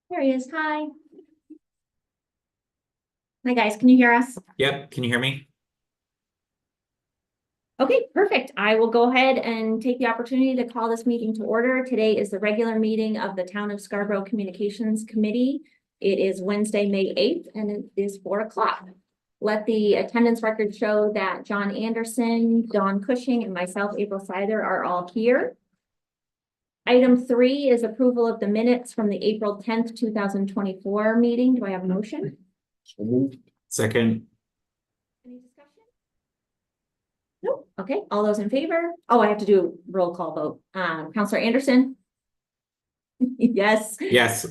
There he is. Hi. Hi, guys. Can you hear us? Yep, can you hear me? Okay, perfect. I will go ahead and take the opportunity to call this meeting to order. Today is the regular meeting of the Town of Scarborough Communications Committee. It is Wednesday, May 8th, and it is 4 o'clock. Let the attendance record show that John Anderson, Dawn Cushing, and myself, April Sider, are all here. Item 3 is approval of the minutes from the April 10th, 2024 meeting. Do I have a motion? So moved. Second, Any discussion? Nope. Okay, all those in favor? Oh, I have to do a roll call vote. Counselor Anderson? Yes. yes.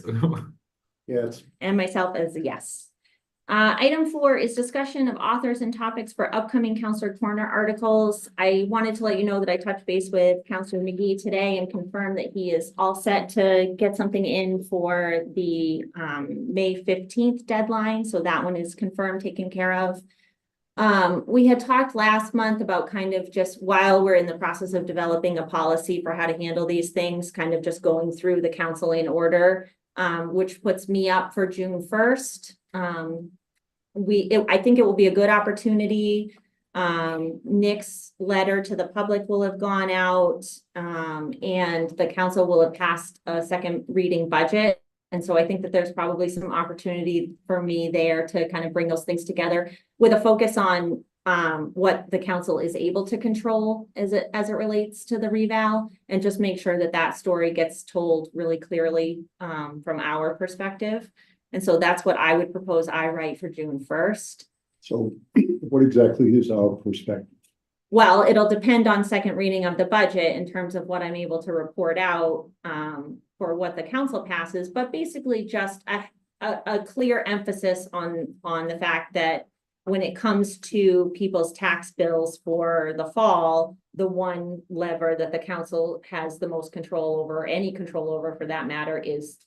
Yes. And myself as a yes. Item 4 is discussion of authors and topics for upcoming Counselor Corner articles. I wanted to let you know that I touched base with Counselor McGee today and confirmed that he is all set to get something in for the May 15th deadline. So that one is confirmed, taken care of. We had talked last month about kind of just while we're in the process of developing a policy for how to handle these things, kind of just going through the council in order, which puts me up for June 1st. I think it will be a good opportunity. Nick's letter to the public will have gone out, and the council will have passed a second reading budget. And so I think that there's probably some opportunity for me there to kind of bring those things together with a focus on what the council is able to control as it relates to the reval, and just make sure that that story gets told really clearly from our perspective. And so that's what I would propose I write for June 1st. So what exactly is our perspective? Well, it'll depend on second reading of the budget in terms of what I'm able to report out for what the council passes, but basically just a clear emphasis on the fact that when it comes to people's tax bills for the fall, the one lever that the council has the most control over, any control over for that matter, is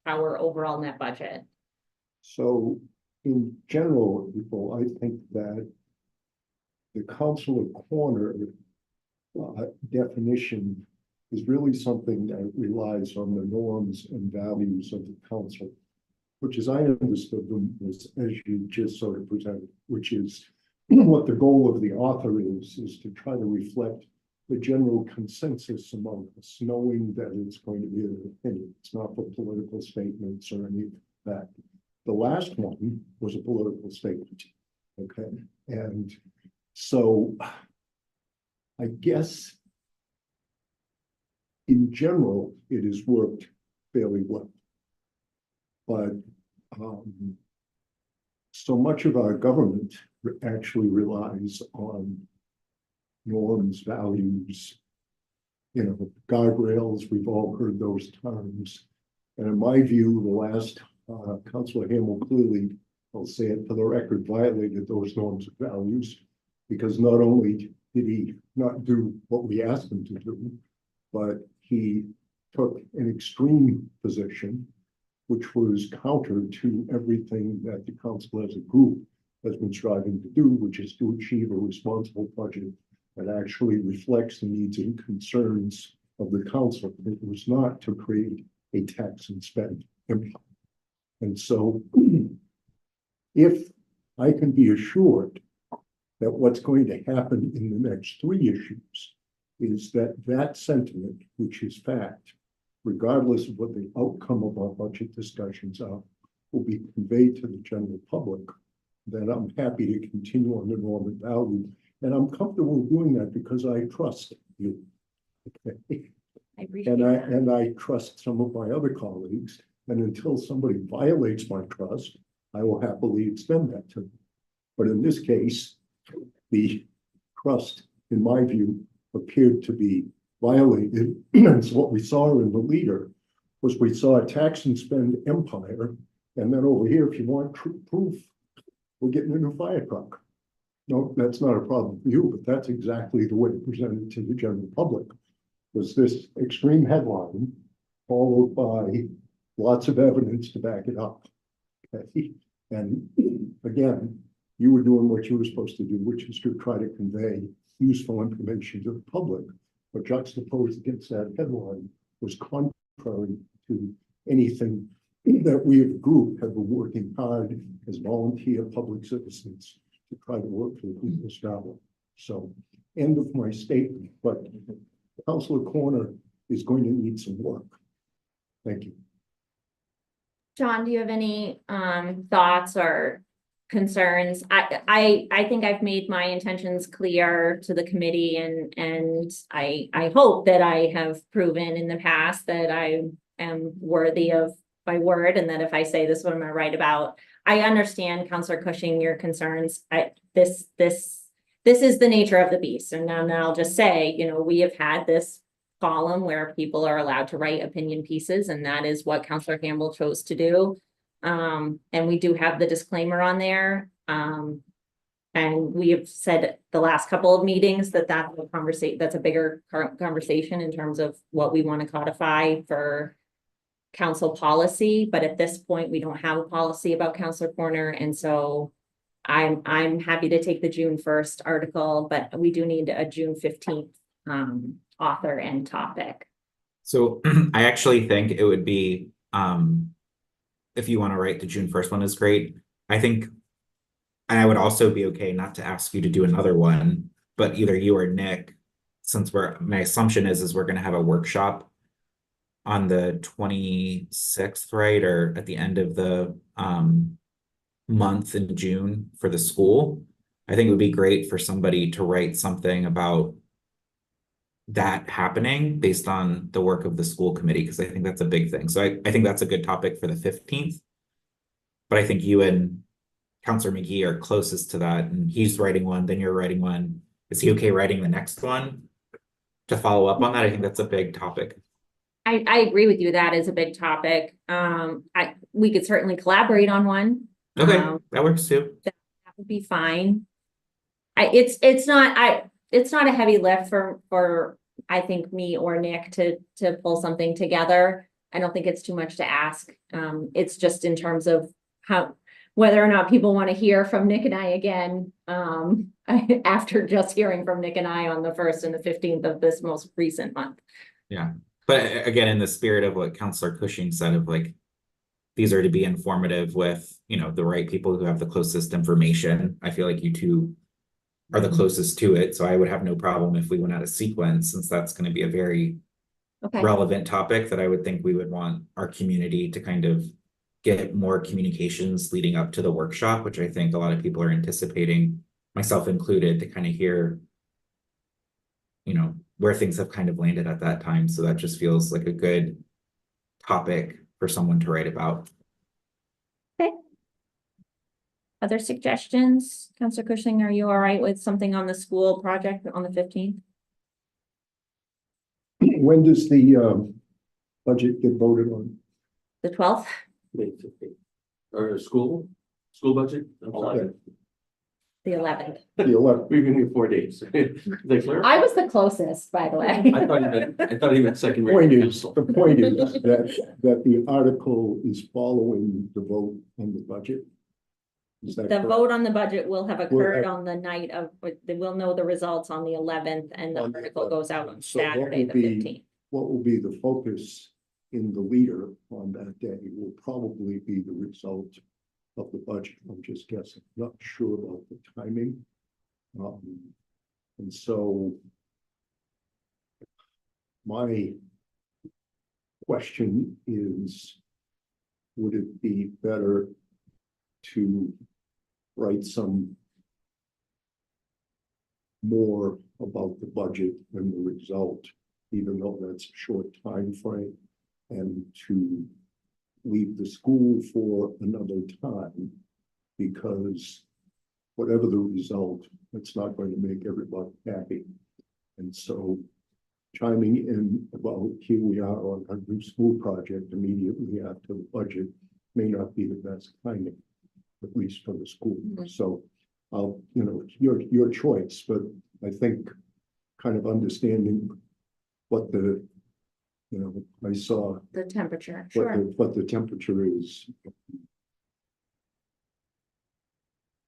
our overall net budget. So in general, people, I think that the council of corner definition is really something that relies on the norms and values of the council, which, as I understood them, was as you just sort of presented, which is what the goal of the author is to try to reflect the general consensus among us, knowing that it's going to be an opinion. It's not for political statements or any of that. The last one was a political statement, okay? And so I guess in general, it has worked fairly well. But so much of our government actually relies on norms, values, guardrails. We've all heard those terms. And in my view, the last Councilor Hamel clearly, I'll say it for the record, violated those norms and values, because not only did he not do what we asked him to do, but he took an extreme position, which was counter to everything that the council as a group has been striving to do, which is to achieve a responsible budget that actually reflects the needs and concerns of the council. It was not to create a tax and spend empire. And so if I can be assured that what's going to happen in the next 3 issues is that that sentiment, which is fact, regardless of what the outcome of our budget discussions are, will be conveyed to the general public, then I'm happy to continue on the norm and value. And I'm comfortable doing that because I trust you. Okay. I appreciate that. And I trust some of my other colleagues. And until somebody violates my trust, I will happily extend that to them. But in this case, the trust, in my view, appeared to be violated. And so what we saw in the leader was we saw a tax and spend empire. And then over here, if you want proof, we're getting a new fire truck. No, that's not a problem for you, but that's exactly the way it presented to the general public, was this extreme headline followed by lots of evidence to back it up. Okay. And again, you were doing what you were supposed to do, which is to try to convey useful information to the public. But juxtaposed against that headline was contrary to anything that we as a group have been working hard as volunteer public citizens to try to work for the people of Scotland. So, end of my statement, but Councilor Corner is going to need some work. Thank you. John, do you have any thoughts or concerns? I think I've made my intentions clear to the committee, and I hope that I have proven in the past that I am worthy of my word, and that if I say this, what am I right about? I understand, Councilor Cushing, your concerns. This is the nature of the beast, and now I'll just say, you know, we have had this column where people are allowed to write opinion pieces, and that is what Councilor Campbell chose to do. And we do have the disclaimer on there. And we have said the last couple of meetings that's a bigger conversation in terms of what we want to codify for council policy. But at this point, we don't have a policy about Councilor Corner, and so I'm happy to take the June 1st article, but we do need a June 15th author and topic. So I actually think it would be, if you want to write the June 1st one is great. I think, and I would also be okay not to ask you to do another one, but either you or Nick, since my assumption is we're going to have a workshop on the 26th, right? Or at the end of the month in June for the school. I think it would be great for somebody to write something about that happening based on the work of the school committee, because I think that's a big thing. So I think that's a good topic for the 15th. But I think you and Councilor McGee are closest to that, and he's writing one, then you're writing one. Is he okay writing the next one to follow up on that? I think that's a big topic. I agree with you. That is a big topic. We could certainly collaborate on one. Okay, that works too. That would be fine. It's not a heavy lift for I think me or Nick to pull something together. I don't think it's too much to ask. It's just in terms of whether or not people want to hear from Nick and I again, after just hearing from Nick and I on the 1st and the 15th of this most recent month. Yeah, but again, in the spirit of what Councilor Cushing said, of like, these are to be informative with, you know, the right people who have the closest information. I feel like you two are the closest to it, so I would have no problem if we went out of sequence, since that's going to be a very relevant topic that I would think we would want our community to kind of get more communications leading up to the workshop, which I think a lot of people are anticipating, myself included, to kind of hear, you know, where things have kind of landed at that time. So that just feels like a good topic for someone to write about. Okay. Other suggestions? Councilor Cushing, are you all right with something on the school project on the 15th? When does the budget get voted on? The 12th? Or school budget? I'm sorry. The 11th. The 11th. We've been here 4 days. Is that clear? I was the closest, by the way. I thought he meant second. The point is that the article is following the vote on the budget. Is that The correct? vote on the budget will have occurred Well, on the night of, we'll know the results on the 11th, and the On the article goes out on 11th. So what Saturday, the will be- 15th. What will be the focus in the leader on that day will probably be the result of the budget. I'm just guessing, not sure about the timing. And so my question is, would it be better to write some more about the budget and the result, even though that's a short time frame, and to leave the school for another time, because whatever the result, it's not going to make everybody happy. And so chiming in about here we are on our new school project immediately after the budget may not be the best timing, at least for the school. So I'll, you know, your choice, but I think kind of understanding what the, you know, I saw The temperature, what sure. what the temperature is.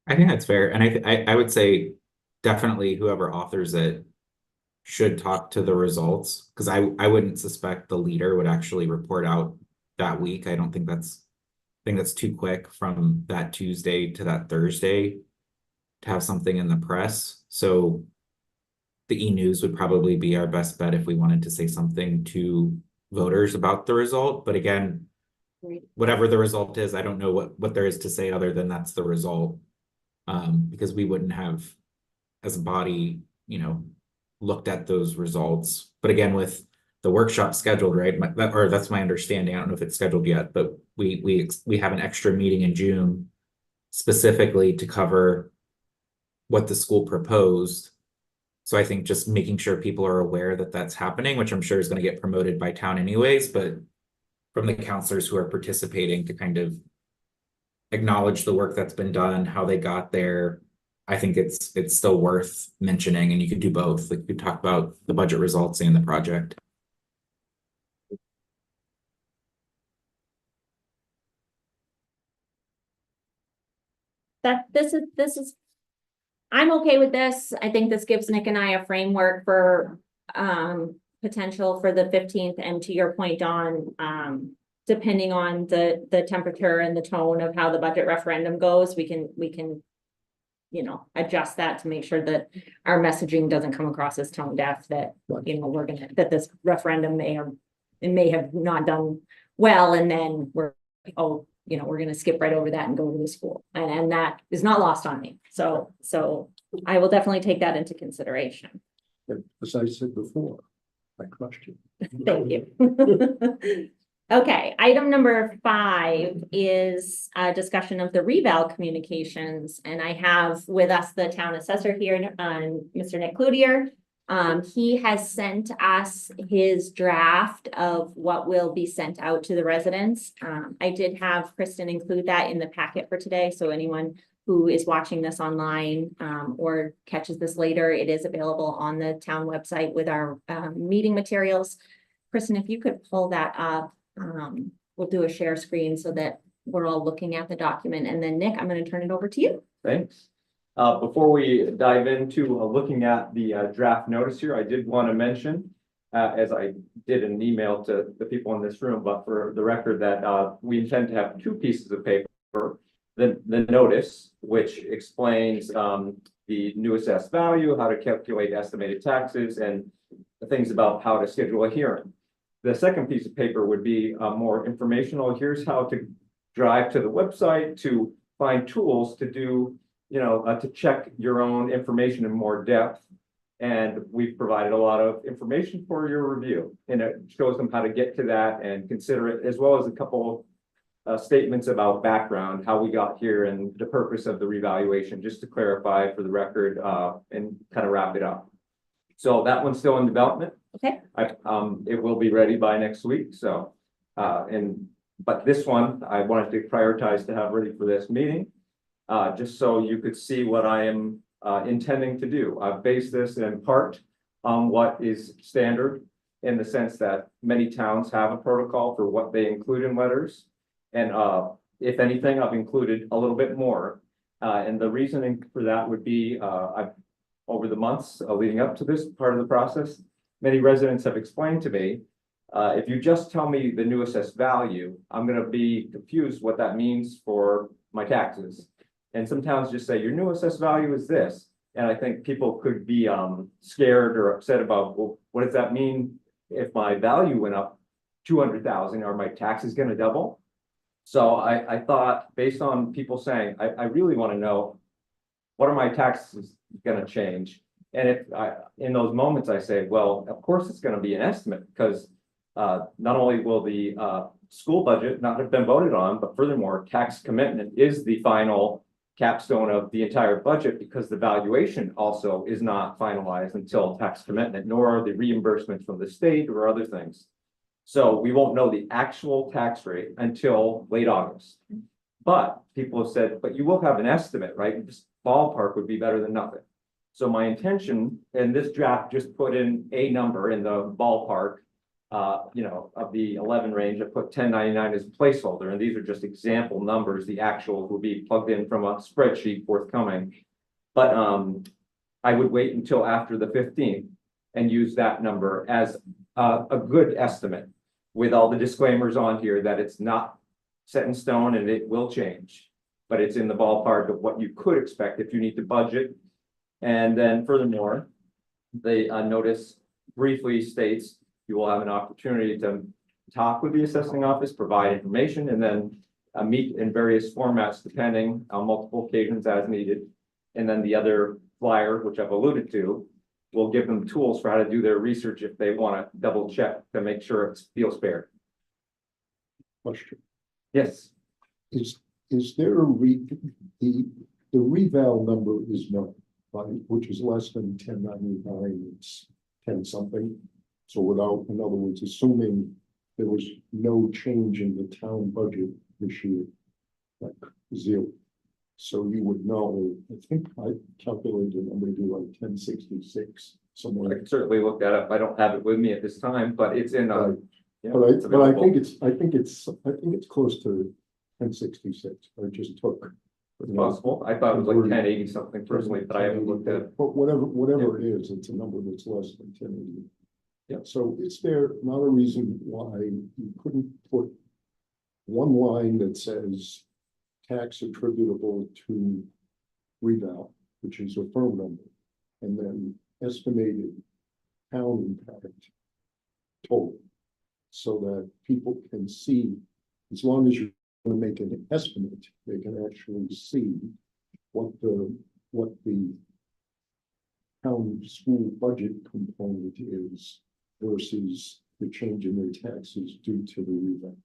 I think that's fair. And I would say definitely whoever authors it should talk to the results, because I wouldn't suspect the leader would actually report out that week. I don't think that's think that's too quick from that Tuesday to that Thursday to have something in the press. So the e-news would probably be our best bet if we wanted to say something to voters about the result. But again, Right. whatever the result is, I don't know what there is to say other than that's the result. Because we wouldn't have, as a body, looked at those results. But again, with the workshop scheduled, right? Or that's my understanding. I don't know if it's scheduled yet, but we have an extra meeting in June specifically to cover what the school proposed. So I think just making sure people are aware that that's happening, which I'm sure is going to get promoted by town anyways, but from the counselors who are participating to kind of acknowledge the work that's been done, how they got there. I think it's still worth mentioning, and you could do both. Like you could talk about the budget results and the project. This is. I'm okay with this. I think this gives Nick and I a framework for potential for the 15th, and to your point, Dawn, depending on the temperature and the tone of how the budget referendum goes, we can adjust that to make sure that our messaging doesn't come across as tone deaf, that that this referendum may have not done well, and then we're gonna skip right over that and go to the school, and that is not lost on me. So I will definitely take that into consideration. As I said before, I crushed you. Thank you. Okay, item number 5 is a discussion of the reval communications, and I have with us the town assessor here, Mr. Nick Cloutier. He has sent us his draft of what will be sent out to the residents. I did have Kristen include that in the packet for today, so anyone who is watching this online or catches this later, it is available on the town website with our meeting materials. Kristen, if you could pull that up, we'll do a share screen so that we're all looking at the document. And then Nick, I'm going to turn it over to you. Thanks. Before we dive into looking at the draft notice here, I did want to mention, as I did an email to the people in this room, but for the record, that we intend to have 2 pieces of paper. The notice, which explains the new assessed value, how to calculate estimated taxes, and the things about how to schedule a hearing. The second piece of paper would be more informational. Here's how to drive to the website to find tools to do, to check your own information in more depth. And we've provided a lot of information for your review, and it shows them how to get to that and consider it, as well as a couple statements about background, how we got here and the purpose of the revaluation, just to clarify for the record and kind of wrap it up. So that one's still in development. Okay. It will be ready by next week. So, but this one I wanted to prioritize to have ready for this meeting, just so you could see what I am intending to do. I've based this in part on what is standard, in the sense that many towns have a protocol for what they include in letters. And if anything, I've included a little bit more. And the reasoning for that would be, over the months leading up to this part of the process, many residents have explained to me, if you just tell me the new assessed value, I'm going to be confused what that means for my taxes. And some towns just say your new assessed value is this. And I think people could be scared or upset about, well, what does that mean if my value went up 200,000? Are my taxes going to double? So I thought, based on people saying, I really want to know, what are my taxes going to change? And if in those moments I say, well, of course it's going to be an estimate, because not only will the school budget not have been voted on, but furthermore, tax commitment is the final capstone of the entire budget, because the valuation also is not finalized until tax commitment, nor are the reimbursements from the state or other things. So we won't know the actual tax rate until late August. But people have said, but you will have an estimate, right? This ballpark would be better than nothing. So my intention, and this draft just put in a number in the ballpark, of the 11 range. I put 1099 as a placeholder, and these are just example numbers. The actual will be plugged in from a spreadsheet forthcoming. But I would wait until after the 15th and use that number as a good estimate, with all the disclaimers on here that it's not set in stone and it will change. But it's in the ballpark of what you could expect if you need to budget. And then furthermore, the notice briefly states you will have an opportunity to talk with the assessing office, provide information, and then meet in various formats depending on multiple occasions as needed. And then the other flyer, which I've alluded to, will give them tools for how to do their research if they want to double check to make sure it feels fair. Question. Yes, Is there the reval number is known, right, which is less than 1099, it's 10 something. So without, in other words, assuming there was no change in the town budget this year, like 0. So you would know, I think I calculated the number to be like 1066 I somewhere. can certainly look that up. I don't have it with me at this time, but it's in. Right. Yeah, But it's I available. think it's close to 1066. I just took. It's possible. I thought it was like 1080 something personally, but I haven't looked at it. But whatever it is, it's a number that's less than 1080. Yeah. So is there not a reason why you couldn't put one line that says tax attributable to reval, which is a firm number, and then estimated town impact total, so that people can see, as long as you're going to make an estimate, they can actually see what the town school budget component is versus the change in their taxes due to the reval.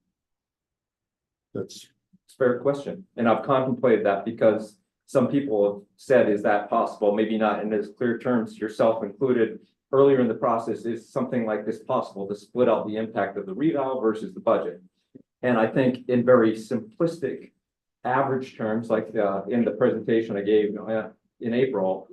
That's It's a fair question, and I've contemplated that because some people have said, is that possible? Maybe not in as clear terms, yourself included. Earlier in the process, is something like this possible to split out the impact of the reval versus the budget? And I think in very simplistic average terms, like in the presentation I gave in April,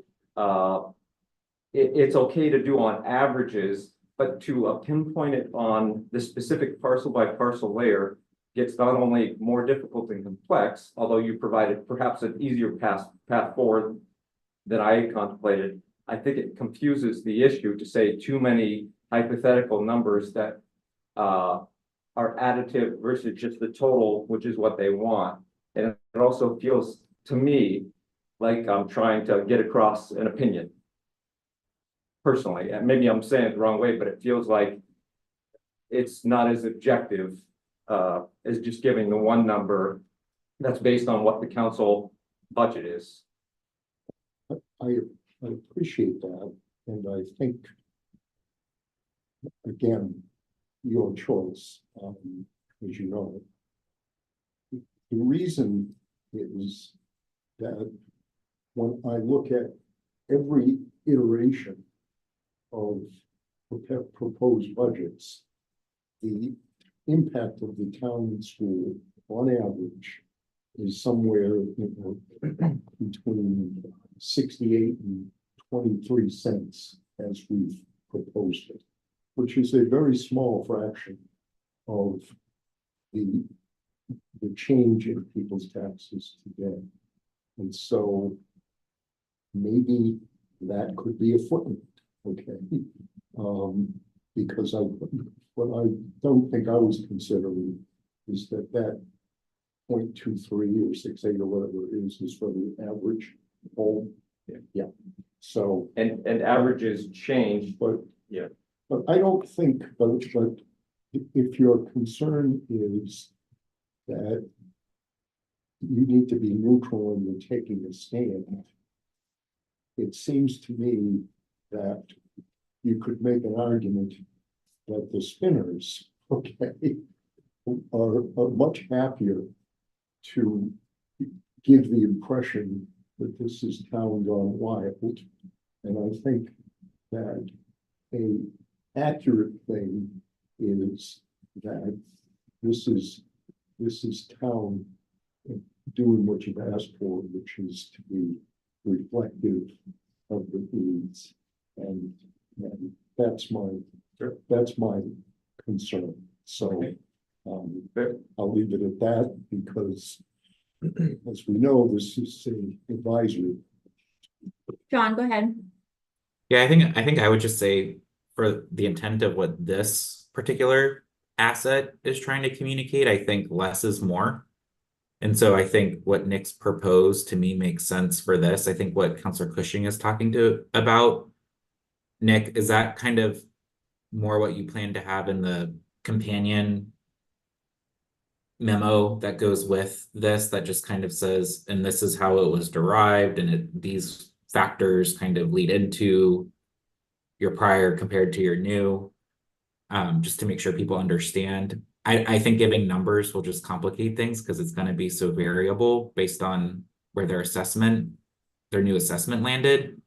it's okay to do on averages, but to pinpoint it on the specific parcel by parcel layer gets not only more difficult and complex, although you provided perhaps an easier path forward than I had contemplated. I think it confuses the issue to say too many hypothetical numbers that are additive versus just the total, which is what they want. And it also feels to me like I'm trying to get across an opinion. Personally, and maybe I'm saying it the wrong way, but it feels like it's not as objective as just giving the one number that's based on what the council budget is. I appreciate that, and I think, again, your choice, as you know. The reason is that when I look at every iteration of proposed budgets, the impact of the town school on average is somewhere, between 68 and 23 cents as we've proposed it, which is a very small fraction of the change in people's taxes today. And so maybe that could be a footnote, okay? Because what I don't think I was considering is that 0.23 or 68 or whatever it is for the average home. Yeah. So, And averages change, but yeah. but I don't think, but if your concern is that you need to be neutral when you're taking a stand, it seems to me that you could make an argument that the spinners, okay, are much happier to give the impression that this is town gone wild. And I think that a accurate thing is that this is town doing what you've asked for, which is to be reflective of the needs. And that's my concern. So I'll leave it at that, because as we know, this is an advisory. John, go ahead. Yeah, I think I would just say, for the intent of what this particular asset is trying to communicate. I think less is more. And so I think what Nick's proposed to me makes sense for this. I think what Counselor Cushing is talking about, Nick, is that kind of more what you plan to have in the companion memo that goes with this, that just kind of says, and this is how it was derived, and these factors kind of lead into your prior compared to your new, just to make sure people understand. I think giving numbers will just complicate things because it's going to be so variable based on where their new assessment landed.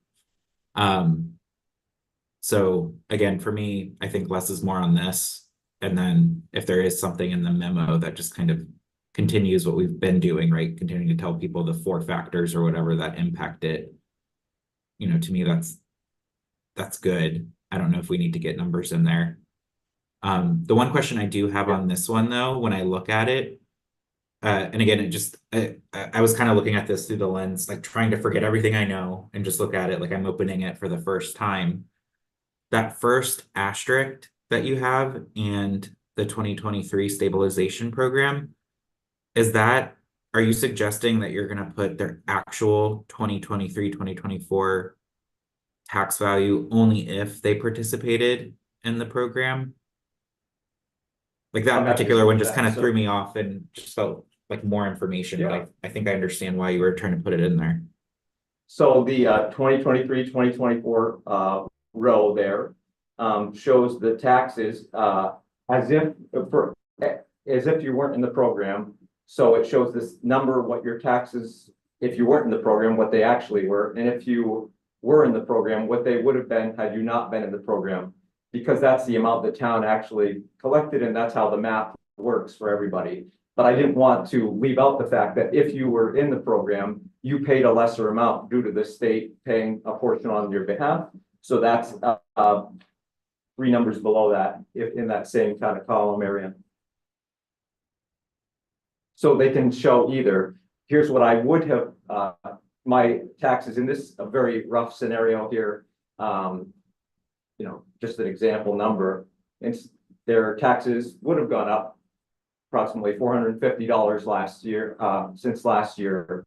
So again, for me, I think less is more on this. And then if there is something in the memo that just kind of continues what we've been doing, right? Continuing to tell people the 4 factors or whatever that impact it. To me, that's good. I don't know if we need to get numbers in there. The one question I do have on this one, though, when I look at it, and again, I was kind of looking at this through the lens, like trying to forget everything I know and just look at it like I'm opening it for the first time. That first asterisk that you have and the 2023 stabilization program, are you suggesting that you're going to put their actual 2023, 2024 tax value only if they participated in the program? Like that particular one just kind of threw me off and just felt like more information, but I think I understand why you were trying to put it in there. So the 2023, 2024 row there shows the taxes as if you weren't in the program. So it shows this number, what your taxes, if you weren't in the program, what they actually were, and if you were in the program, what they would have been had you not been in the program, because that's the amount the town actually collected, and that's how the math works for everybody. But I didn't want to leave out the fact that if you were in the program, you paid a lesser amount due to the state paying a portion on your behalf. So that's 3 numbers below that, if in that same kind of column area. So they can show either, here's what I would have, my taxes in this, a very rough scenario here, just an example number, and their taxes would have gone up approximately $450 last year, since last year,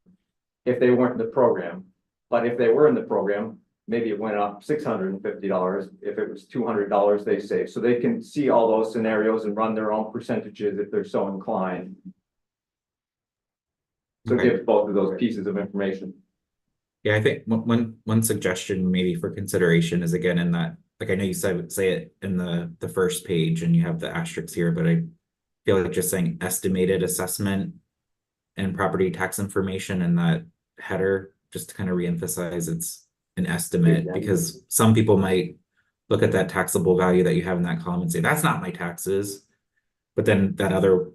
if they weren't in the program. But if they were in the program, maybe it went up $650 if it was $200 they saved. So they can see all those scenarios and run their own percentages if they're so inclined. So it gives both of those pieces of information. Yeah, I think one suggestion maybe for consideration is, again, in that, like, I know you say it in the first page and you have the asterisks here, but I feel like just saying estimated assessment and property tax information in that header, just to kind of reemphasize it's an estimate, because some people might look at that taxable value that you have in that column and say, that's not my taxes. But then that other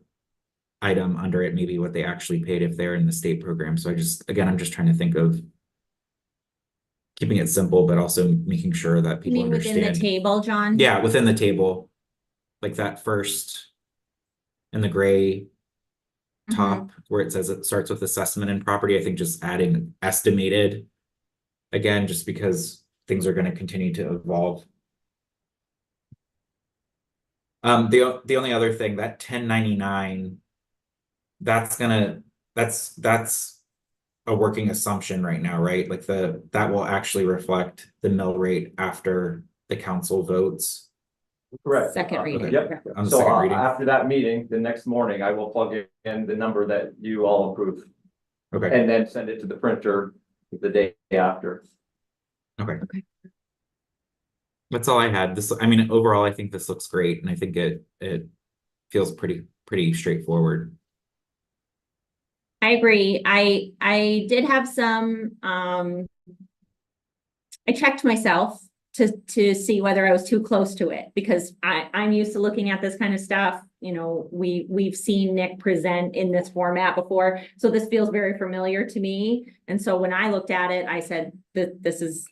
item under it, maybe what they actually paid if they're in the state program. So I'm just trying to think of keeping it simple, but also making sure that You people mean within understand. the table, John? Yeah, within the table, like that first in the gray top where it says it starts with assessment and property, I think just adding estimated, again, just because things are going to continue to evolve. The only other thing, that 1099, that's a working assumption right now, right? Like that will actually reflect the mill rate after the council votes. Correct. Second reading. Yep. On the So second reading. after that meeting, the next morning, I will plug in the number that you all approve Okay, and then send it to the printer the day after. okay. That's all I had. Overall, I think this looks great, and I think it feels pretty straightforward. I agree. I did have some, I checked myself to see whether I was too close to it, because I'm used to looking at this kind of stuff. We've seen Nick present in this format before, so this feels very familiar to me. And so when I looked at it, I said that this is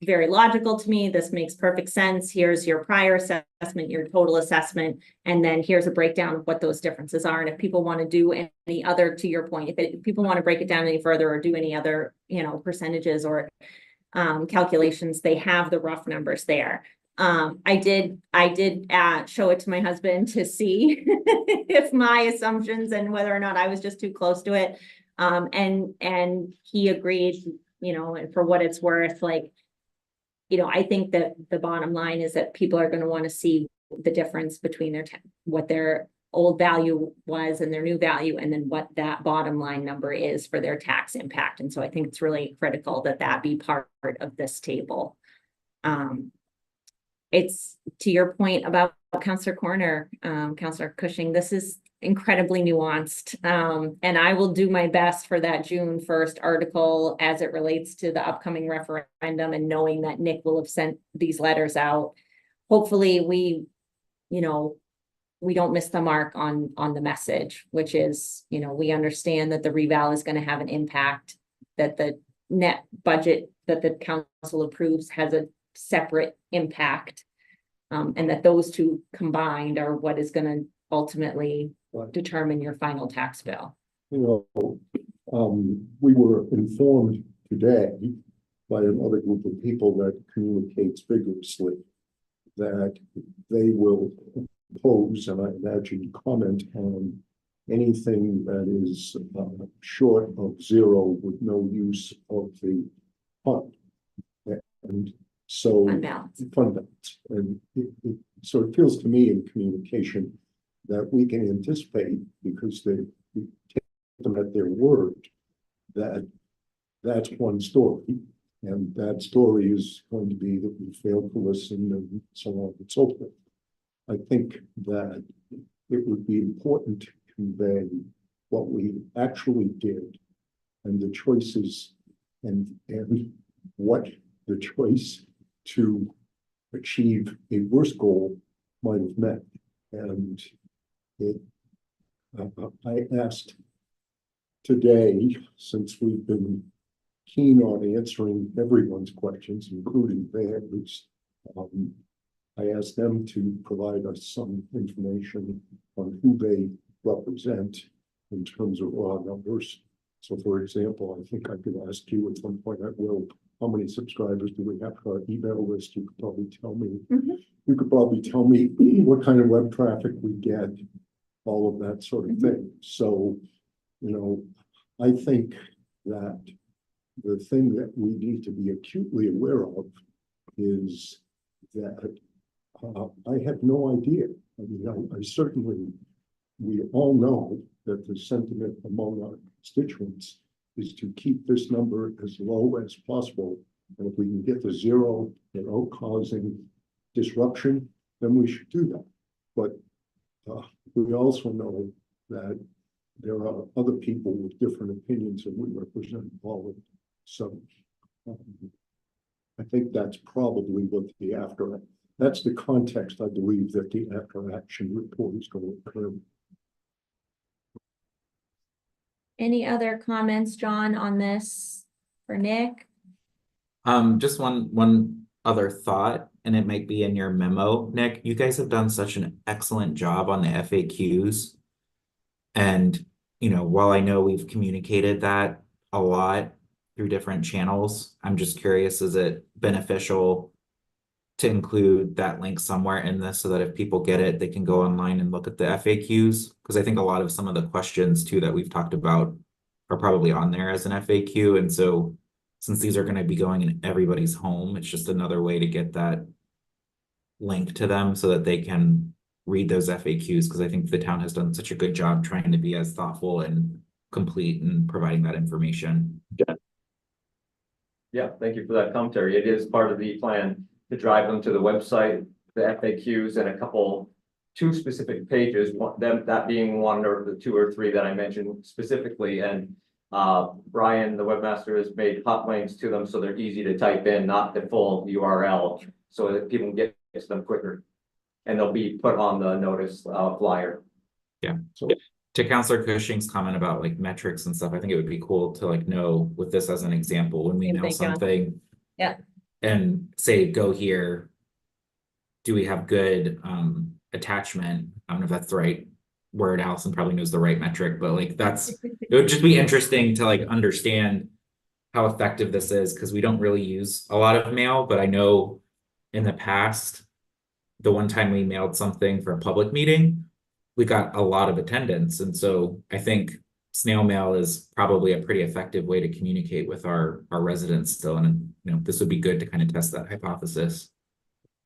very logical to me. This makes perfect sense. Here's your prior assessment, your total assessment, and then here's a breakdown of what those differences are. And if people want to do any other, to your point, if people want to break it down any further or do any other, percentages or calculations, they have the rough numbers there. I did show it to my husband to see if my assumptions and whether or not I was just too close to it. And he agreed, you know, and for what it's worth, like, you know, I think that the bottom line is that people are gonna wanna see the difference between what their old value was and their new value, and then what that bottom line number is for their tax impact. And so I think it's really critical that that be part of this table. It's to your point about Counselor Corner, Counselor Cushing, this is incredibly nuanced. And I will do my best for that June 1st article as it relates to the upcoming referendum, and knowing that Nick will have sent these letters out. Hopefully we, you know, we don't miss the mark on the message, which is, you know, we understand that the reval is going to have an impact, that the net budget that the council approves has a separate impact. And that those two combined are what is going to ultimately determine your final tax bill. You know, we were informed today by another group of people that communicates vigorously that they will oppose, and I imagine comment on anything that is short of zero with no use of the fund. And so Fund balance. fund balance. And so it feels to me in communication that we can anticipate, because we take them at their word, that that's one story. And that story is going to be that we failed to listen and so on and so forth. I think that it would be important to convey what we actually did and the choices and what the choice to achieve a worse goal might have meant. And I asked today, since we've been keen on answering everyone's questions, including theirs, I asked them to provide us some information on who they represent in terms of raw numbers. So for example, I think I could ask you at some point, how many subscribers do we have to our email list? You could probably tell me. You could probably tell me what kind of web traffic we get, all of that sort of thing. So, you know, I think that the thing that we need to be acutely aware of is that I have no idea. I mean, I certainly, we all know that the sentiment among our constituents is to keep this number as low as possible. And if we can get to zero without causing disruption, then we should do that. But we also know that there are other people with different opinions, and we represent all of them. So I think that's probably what that's the context I believe that the after action report is going to occur. Any other comments, John, on this for Nick? Just one other thought, and it might be in your memo, Nick. You guys have done such an excellent job on the FAQs. And, you know, while I know we've communicated that a lot through different channels, I'm just curious, is it beneficial to include that link somewhere in this so that if people get it, they can go online and look at the FAQs? Because I think a lot of some of the questions too that we've talked about are probably on there as an FAQ. And so since these are going to be going in everybody's home, it's just another way to get that link to them so that they can read those FAQs, because I think the town has done such a good job trying to be as thoughtful and complete in providing that information. Yeah, thank you for that commentary. It is part of the plan to drive them to the website, the FAQs, and two specific pages, that being one or the two or three that I mentioned specifically. And Brian, the webmaster, has made hot links to them so they're easy to type in, not the full URL, so that people can get to them quicker. And they'll be put on the notice flyer. Yeah. So to Counselor Cushing's comment about like metrics and stuff, I think it would be cool to like know with this as an example, when we know something. Yeah. And say, go here. Do we have good attachment? I don't know if that's the right word. Allison probably knows the right metric, but like it would just be interesting to like understand how effective this is, because we don't really use a lot of mail, but I know in the past the one time we mailed something for a public meeting, we got a lot of attendance. And so I think snail mail is probably a pretty effective way to communicate with our residents still. And, you know, this would be good to kind of test that hypothesis.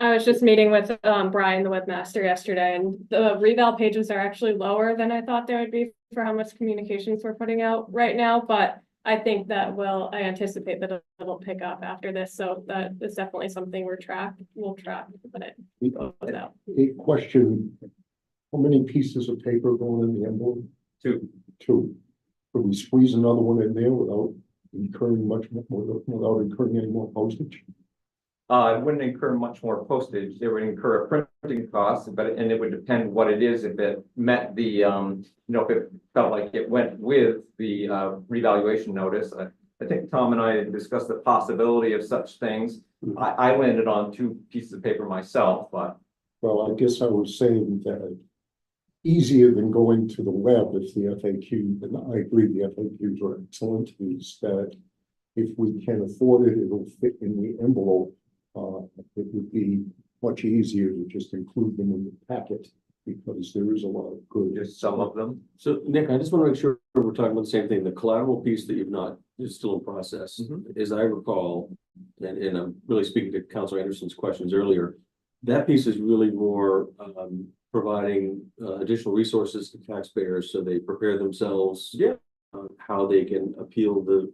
I was just meeting with Brian, the webmaster, yesterday, and the reval pages are actually lower than I thought they would be for how much communications we're putting out right now, but I think that I anticipate that it'll pick up after this, so that is definitely something we'll track when it goes out. A question, how many pieces of paper going in the envelope? Two. Two. Could we squeeze another one in there without incurring much more, without incurring any more postage? It wouldn't incur much more postage. It would incur a printing cost, and it would depend what it is. If it met the, you know, if it felt like it went with the revaluation notice. I think Tom and I discussed the possibility of such things. I landed on 2 pieces of paper myself, but Well, I guess I was saying that easier than going to the web if the FAQ, and I agree the FAQs are excellent, is that if we can afford it, it'll fit in the envelope. It would be much easier to just include them in the packet because there is a lot of good. just some of them. So Nick, I just want to make sure we're talking about the same thing. The collateral piece that you've not is still in process. As I recall, and I'm really speaking to Councilor Anderson's questions earlier, that piece is really more providing additional resources to taxpayers so they prepare themselves. Yeah. How they can appeal the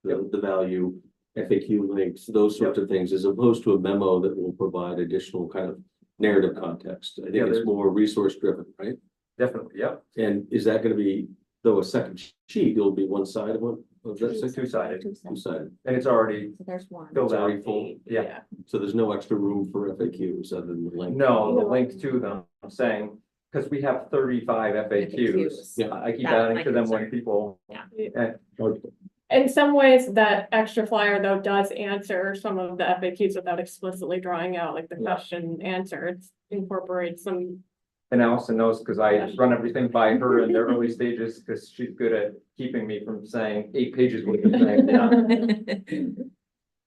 value, FAQ links, those sorts of things, as opposed to a memo that will provide additional kind of narrative context. I think Yeah, it's there's- more resource driven, right? Definitely, yep. And is that gonna be, though, a second sheet, it'll be one side of one of that It's a section? two-sided, Two-sided, and it's already So there's one. filled out. already full. Yeah. So there's no extra room for FAQs other than the link? No, the link to them, I'm saying, because we have 35 FAQs. FAQs. I keep That's adding my to them when concern. people. Yeah. In some ways, that extra flyer though does answer some of the FAQs without explicitly drawing out like the question and answer. It incorporates some. And Allison knows because I run everything by her in the early stages because she's good at keeping me from saying 8 pages worth of things. Yeah.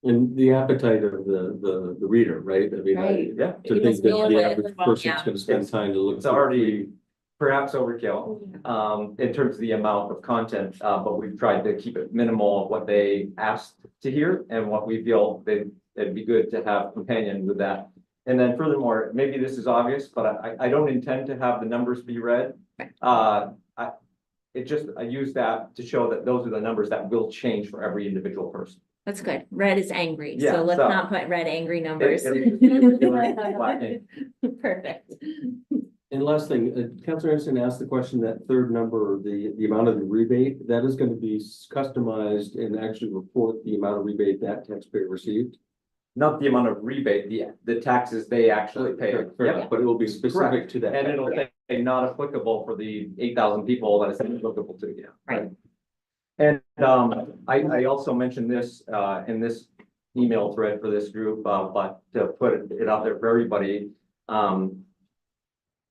And the appetite of the reader, right? I mean, Right. Yeah, to It think was that really the well, average yeah. person's gonna spend It's- time to look. it's already perhaps overkill in terms of the amount of content, but we've tried to keep it minimal of what they asked to hear and what we feel it'd be good to have companion with that. And then furthermore, maybe this is obvious, but I don't intend to have the numbers be read. I use that to show that those are the numbers that will change for every individual person. That's good. Red is angry, Yeah, so let's so- not put red angry numbers. It'll just be regular black ink. Perfect. And last thing, Councilor Anderson asked the question, that third number, the amount of the rebate, that is gonna be customized and actually report the amount of rebate that taxpayer received. Not the amount of rebate, the taxes they actually pay. Fair Yep. enough, but it will be specific to that. And it'll say not applicable for the 8,000 people that it's applicable to, yeah. Right. And I also mentioned this in this email thread for this group, but to put it out there for everybody.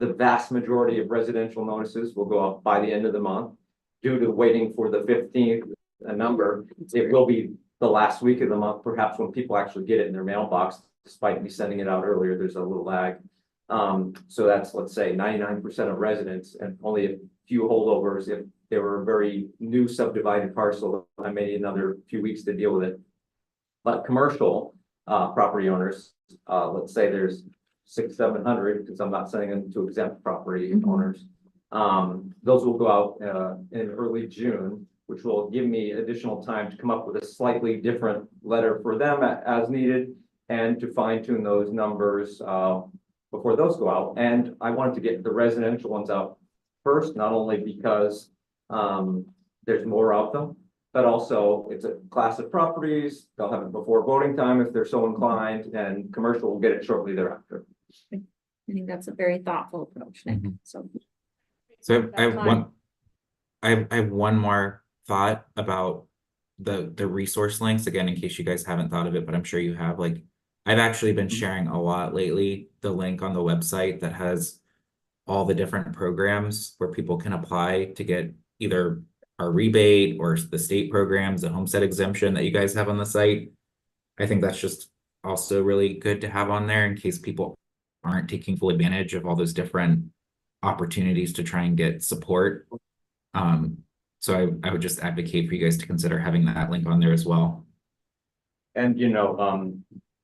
The vast majority of residential notices will go out by the end of the month. Due to waiting for the 15th number, it will be the last week of the month, perhaps when people actually get it in their mailbox, despite me sending it out earlier, there's a little lag. So that's, let's say, 99% of residents and only a few holdovers. If they were a very new subdivided parcel, I may need another few weeks to deal with it. But commercial property owners, let's say there's 600-700, because I'm not sending them to exempt property owners. Those will go out in early June, which will give me additional time to come up with a slightly different letter for them as needed and to fine tune those numbers before those go out. And I wanted to get the residential ones out first, not only because there's more of them, but also it's a class of properties. They'll have it before voting time if they're so inclined, and commercial will get it shortly thereafter. I think that's a very thoughtful approach, Nick. Mhm. So So I have That's one, I have one more thought about the resource links, again, in case you guys haven't thought of it, but I'm sure you have. Like, I've actually been sharing a lot lately, the link on the website that has all the different programs where people can apply to get either our rebate or the state programs, the homestead exemption that you guys have on the site. I think that's just also really good to have on there in case people aren't taking full advantage of all those different opportunities to try and get support. So I would just advocate for you guys to consider having that link on there as well. And,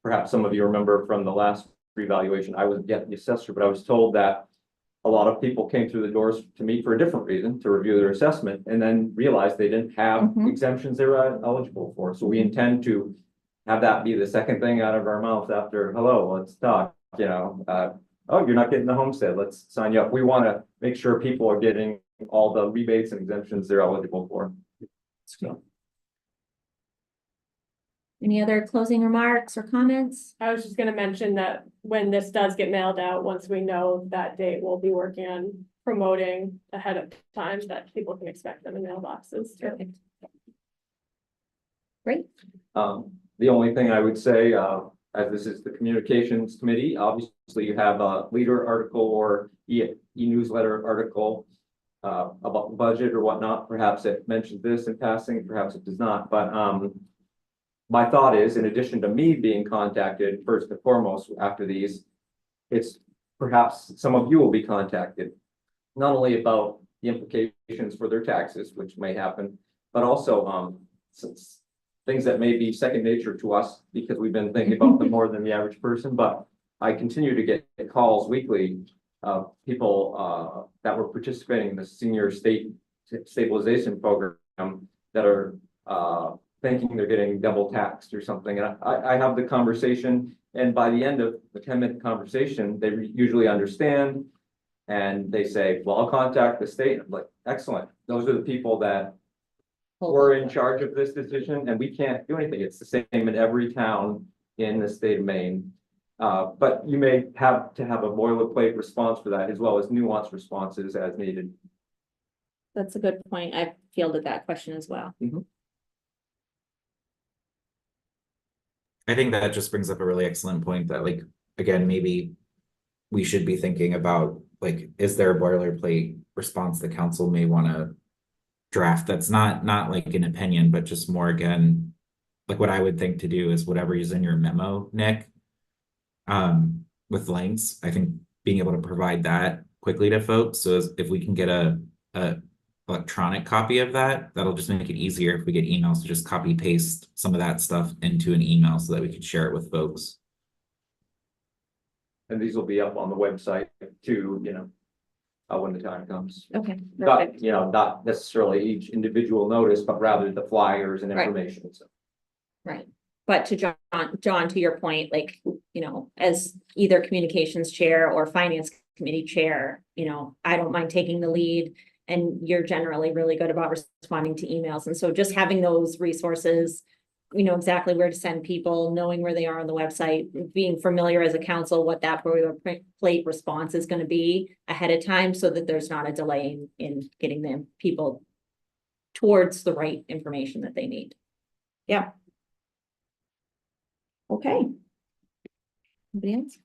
perhaps some of you remember from the last revaluation, I was yet the assessor, but I was told that a lot of people came through the doors to me for a different reason, to review their assessment, and then realized they didn't have Mhm. exemptions they were eligible for. So we intend to have that be the second thing out of our mouth after, hello, let's talk, oh, you're not getting the homestead, let's sign you up. We want to make sure people are getting all the rebates and exemptions they're eligible for. So. Any other closing remarks or comments? I was just gonna mention that when this does get mailed out, once we know that date, we'll be working on promoting ahead of time that people can expect them in mailboxes too. Perfect. Great. The only thing I would say, as this is the communications committee, obviously you have a leader article or e-newsletter article about the budget or whatnot. Perhaps it mentions this in passing, perhaps it does not, but my thought is, in addition to me being contacted first and foremost after these, it's perhaps some of you will be contacted, not only about the implications for their taxes, which may happen, but also since things that may be second nature to us because we've been thinking about them more than the average person. But I continue to get calls weekly of people that were participating in the senior state stabilization program that are thinking they're getting double taxed or something. And I have the conversation, and by the end of the 10-minute conversation, they usually understand. And they say, well, I'll contact the state. I'm like, excellent. Those are the people that were in charge of this decision, and we can't do anything. It's the same in every town in the state of Maine. But you may have to have a boilerplate response for that, as well as nuanced responses as needed. That's a good point. I fielded that question as well. I think that just brings up a really excellent point that, like, again, maybe we should be thinking about, like, is there a boilerplate response the council may want to draft that's not like an opinion, but just more, again, like what I would think to do is whatever is in your memo, Nick, with links. I think being able to provide that quickly to folks, so if we can get a electronic copy of that, that'll just make it easier if we get emails to just copy paste some of that stuff into an email so that we can share it with folks. And these will be up on the website too, when the time comes. Okay. Not, Perfect. not necessarily each individual notice, but rather the flyers and Right. information. So. Right. But to John, to your point, like, as either communications chair or finance committee chair, I don't mind taking the lead, and you're generally really good about responding to emails. And so just having those resources, exactly where to send people, knowing where they are on the website, being familiar as a council, what that boilerplate response is going to be ahead of time, so that there's not a delay in getting them people towards the right information that they need. Yeah. Okay. Anybody else?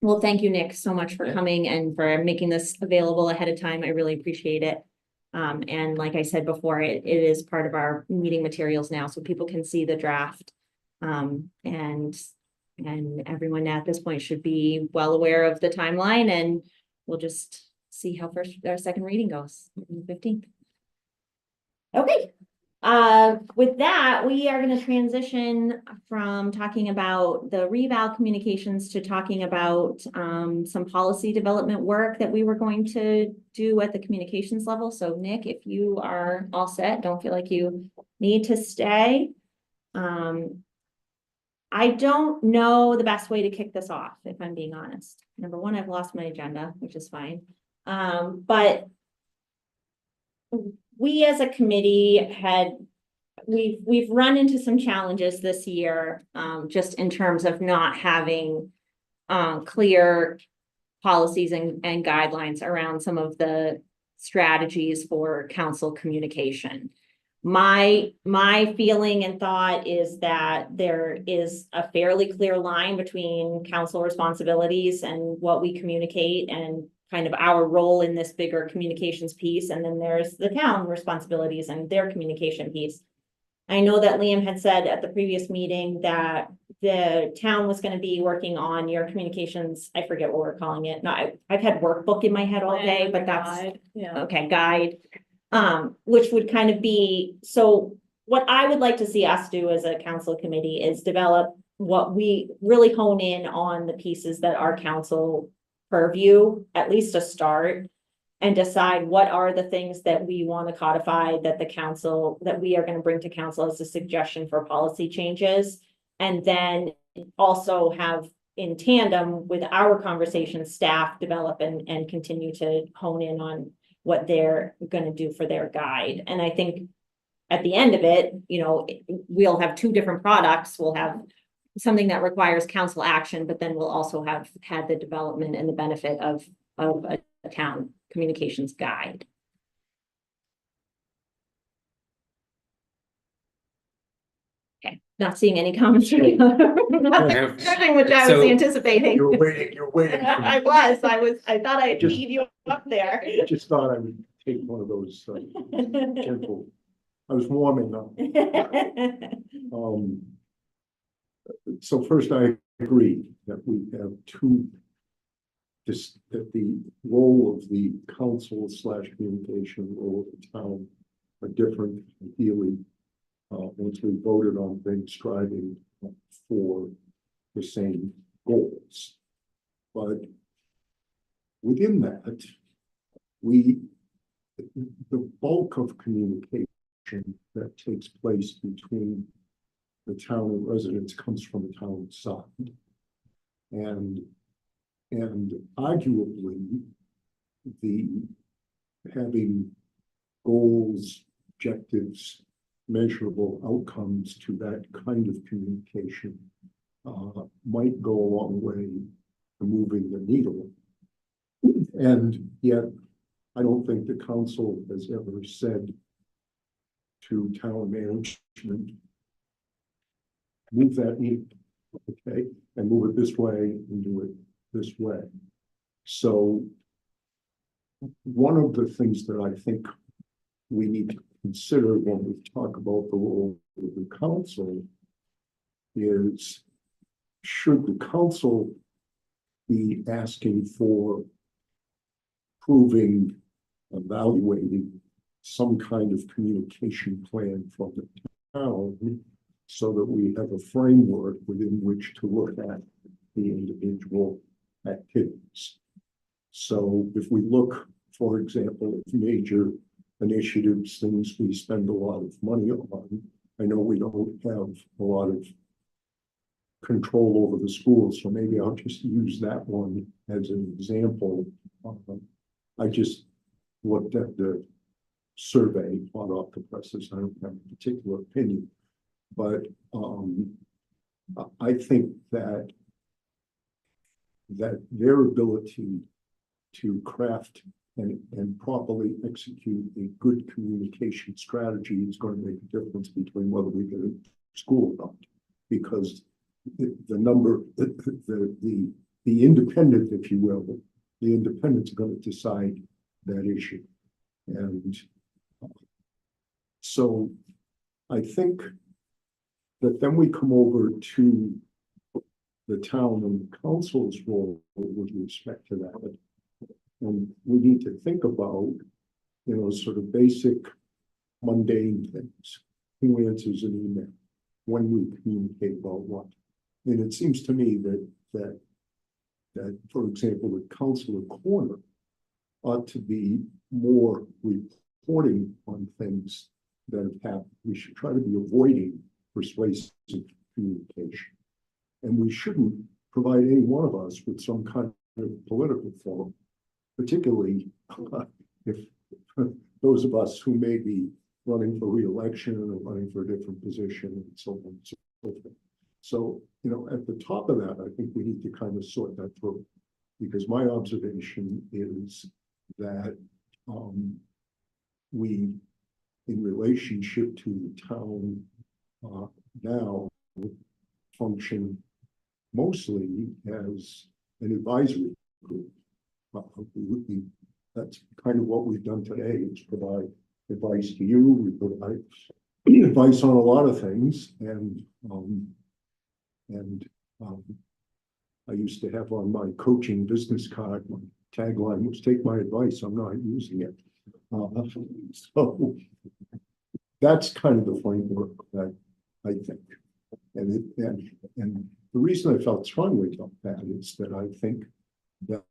Well, thank you, Nick, so much for Yeah. coming and for making this available ahead of time. I really appreciate it. And like I said before, it is part of our meeting materials now, so people can see the draft. And everyone at this point should be well aware of the timeline, and we'll just see how our second reading goes on the 15th. Okay. With that, we are going to transition from talking about the reval communications to talking about some policy development work that we were going to do at the communications level. So Nick, if you are all set, don't feel like you need to stay. I don't know the best way to kick this off, if I'm being honest. Number one, I've lost my agenda, which is fine. But we as a committee we've run into some challenges this year, just in terms of not having clear policies and guidelines around some of the strategies for council communication. My feeling and thought is that there is a fairly clear line between council responsibilities and what we communicate and kind of our role in this bigger communications piece. And then there's the town responsibilities and their communication piece. I know that Liam had said at the previous meeting that the town was gonna be working on your communications, I forget what we're calling it. No, I've had workbook in my head all day, but that's, Guide, yeah. okay, guide. Which would kind of be, so what I would like to see us do as a council committee is develop what we really hone in on the pieces that our council purview, at least a start. And decide what are the things that we want to codify that the council, that we are going to bring to council as a suggestion for policy changes. And then also have in tandem with our conversation, staff develop and continue to hone in on what they're going to do for their guide. And I think at the end of it, you know, we'll have two different products. We'll have something that requires council action, but then we'll also have had the development and the benefit of a town communications guide. Okay, not seeing any comments. Judging which I was So- anticipating. You're waiting. I thought I Just- teed you up there. I just thought I would take one of those gentle, I was warming up. So first, I agree that we have that the role of the council / communication role of the town are different, ideally. Once we voted on things striving for the same goals. But within that, the bulk of communication that takes place between the town and residents comes from the town side. And arguably, having goals, objectives, measurable outcomes to that kind of communication might go a long way to moving the needle. And yet, I don't think the council has ever said to town management, move that needle, okay, and move it this way and do it this way. So one of the things that I think we need to consider when we talk about the role of the council is, should the council be asking for proving, evaluating some kind of communication plan from the town so that we have a framework within which to look at the individual activities. So if we look, for example, at major initiatives, things we spend a lot of money on, I know we don't have a lot of control over the schools, so maybe I'll just use that one as an example. I just looked at the survey hot off the presses. I don't have a particular opinion, but I think that their ability to craft and properly execute a good communication strategy is going to make a difference between whether we get a school or not, because the number, the independent, if you will, the independents are going to decide that issue. And so I think that then we come over to the town and council's role with respect to that. And we need to think about, you know, sort of basic mundane things. Who answers an email? When we communicate about what? And it seems to me that for example, the Councilor Corner ought to be more reporting on things that have happened. We should try to be avoiding persuasive communication. And we shouldn't provide any one of us with some kind of political forum, particularly if those of us who may be running for re-election or running for a different position and so on and so forth. So, you know, at the top of that, I think we need to kind of sort that through, because my observation is that we, in relationship to the town now, function mostly as an advisory group. That's kind of what we've done today, is provide advice to you. We provide advice on a lot of things, and I used to have on my coaching business card, my tagline was "Take my advice, I'm not using it." So that's kind of the framework that I think. And the reason I felt strongly about that is that I think that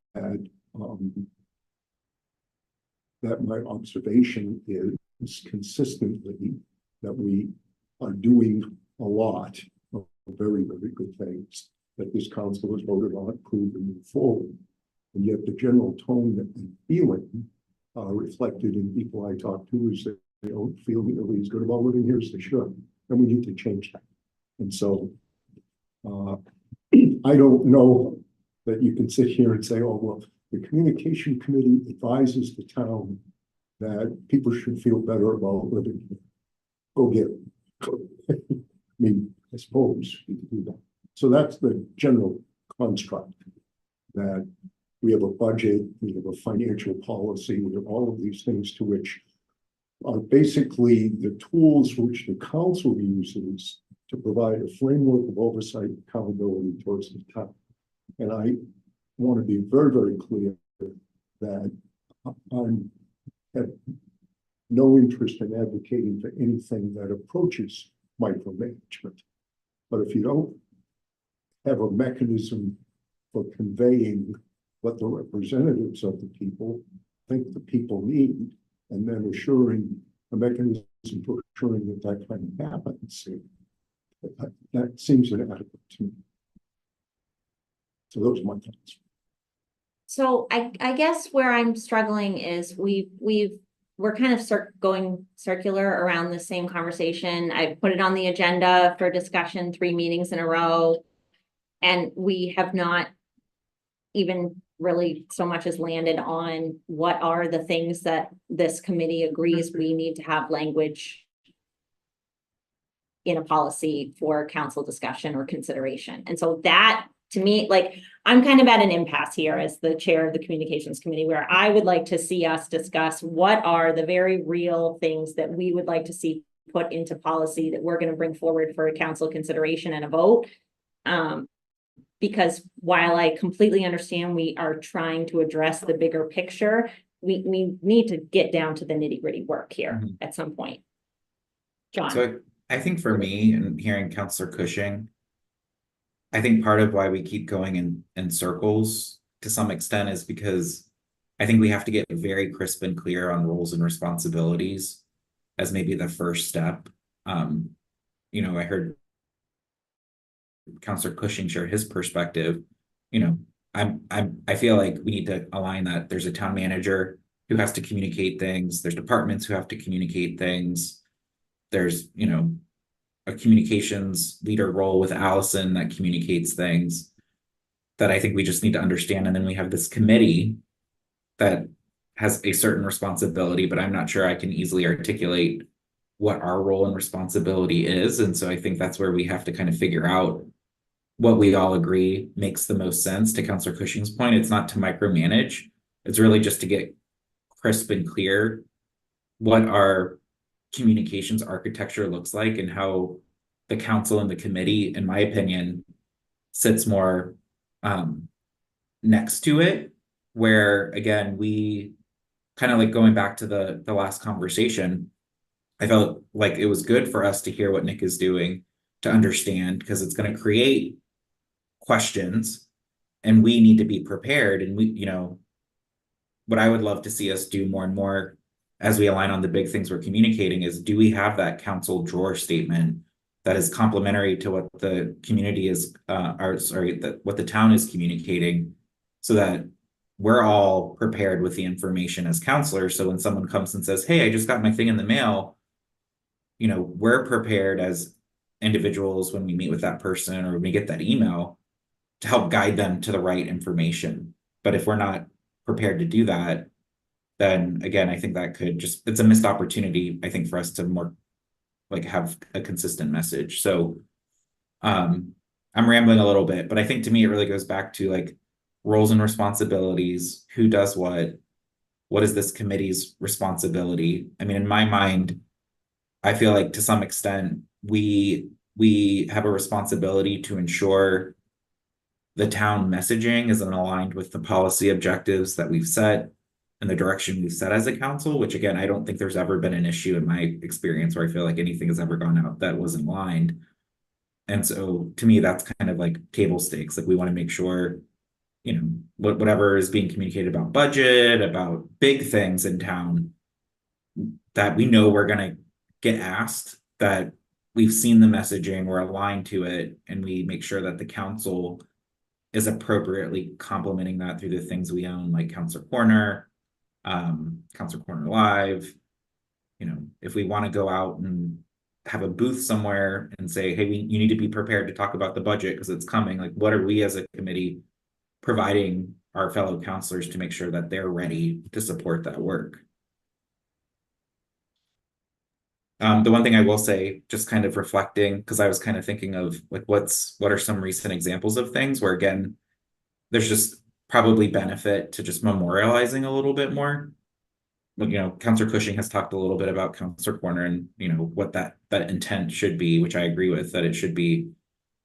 that my observation is consistently that we are doing a lot of very, very good things that this council has voted on, approved, and move forward. And yet the general tone and feeling reflected in people I talk to is that they don't feel nearly as good about living here as they should. And we need to change that. And so I don't know that you can sit here and say, oh, well, the communication committee advises the town that people should feel better about living here. Go get it. I mean, I suppose you could do that. So that's the general construct, that we have a budget, we have a financial policy, we have all of these things to which are basically the tools which the council uses to provide a framework of oversight and accountability towards the town. And I want to be very, very clear that I'm have no interest in advocating for anything that approaches micromanagement. But if you don't have a mechanism for conveying what the representatives of the people think the people need, and then assuring a mechanism for assuring that that kind of happens, that seems inadequate to me. So those are my thoughts. So I guess where I'm struggling is we're kind of going circular around the same conversation. I put it on the agenda for discussion 3 meetings in a row, and we have not even really so much as landed on what are the things that this committee agrees we need to have language in a policy for council discussion or consideration. And so that, to me, like, I'm kind of at an impasse here as the chair of the communications committee, where I would like to see us discuss what are the very real things that we would like to see put into policy that we're going to bring forward for a council consideration and a vote. Because while I completely understand we are trying to address the bigger picture, we need to get down to the nitty-gritty work here at some point. John. So I think for me, and hearing Councillor Cushing, I think part of why we keep going in circles to some extent is because I think we have to get very crisp and clear on roles and responsibilities as maybe the first step. You know, I heard Councillor Cushing share his perspective. You know, I feel like we need to align that there's a town manager who has to communicate things, there's departments who have to communicate things, there's, you know, a communications leader role with Allison that communicates things that I think we just need to understand. And then we have this committee that has a certain responsibility, but I'm not sure I can easily articulate what our role and responsibility is. And so I think that's where we have to kind of figure out what we all agree makes the most sense. To Councillor Cushing's point, it's not to micromanage. It's really just to get crisp and clear what our communications architecture looks like and how the council and the committee, in my opinion, sits more next to it, where again, we kind of like going back to the last conversation, I felt like it was good for us to hear what Nick is doing to understand, because it's going to create questions and we need to be prepared. And we, you know, what I would love to see us do more and more as we align on the big things we're communicating is, do we have that council drawer statement that is complementary to what the community is, what the town is communicating, so that we're all prepared with the information as counselors. So when someone comes and says, hey, I just got my thing in the mail, you know, we're prepared as individuals when we meet with that person or when we get that email to help guide them to the right information. But if we're not prepared to do that, then again, I think that could just, it's a missed opportunity, I think, for us to more like have a consistent message. So I'm rambling a little bit, but I think to me, it really goes back to like roles and responsibilities, who does what is this committee's responsibility? I mean, in my mind, I feel like to some extent, we have a responsibility to ensure the town messaging is aligned with the policy objectives that we've set and the direction we've set as a council, which again, I don't think there's ever been an issue in my experience where I feel like anything has ever gone out that wasn't aligned. And so to me, that's kind of like table stakes. Like we want to make sure, you know, whatever is being communicated about budget, about big things in town, that we know we're gonna get asked, that we've seen the messaging, we're aligned to it, and we make sure that the council is appropriately complementing that through the things we own, like Counselor Corner, Counselor Corner Live. You know, if we want to go out and have a booth somewhere and say, hey, you need to be prepared to talk about the budget because it's coming, like what are we as a committee providing our fellow counselors to make sure that they're ready to support that work? The one thing I will say, just kind of reflecting, because I was kind of thinking of like what are some recent examples of things where again, there's just probably benefit to just memorializing a little bit more. You know, Counselor Cushing has talked a little bit about Counselor Corner and you know what that intent should be, which I agree with, that it should be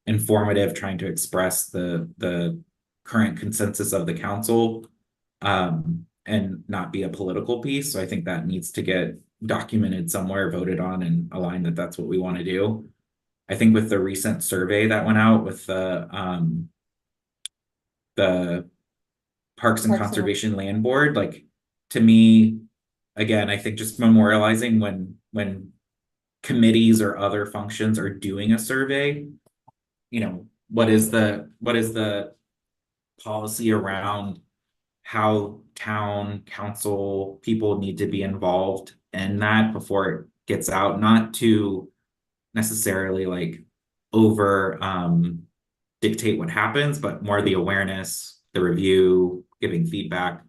informative, trying to express the current consensus of the council, and not be a political piece. So I think that needs to get documented somewhere, voted on, and aligned that that's what we want to do. I think with the recent survey that went out with the Parks and Conservation Land Board, like to me, again, I think just memorializing when committees or other functions are doing a survey, you know, what is the policy around how town council people need to be involved in that before it gets out, not to necessarily like over dictate what happens, but more the awareness, the review, giving feedback.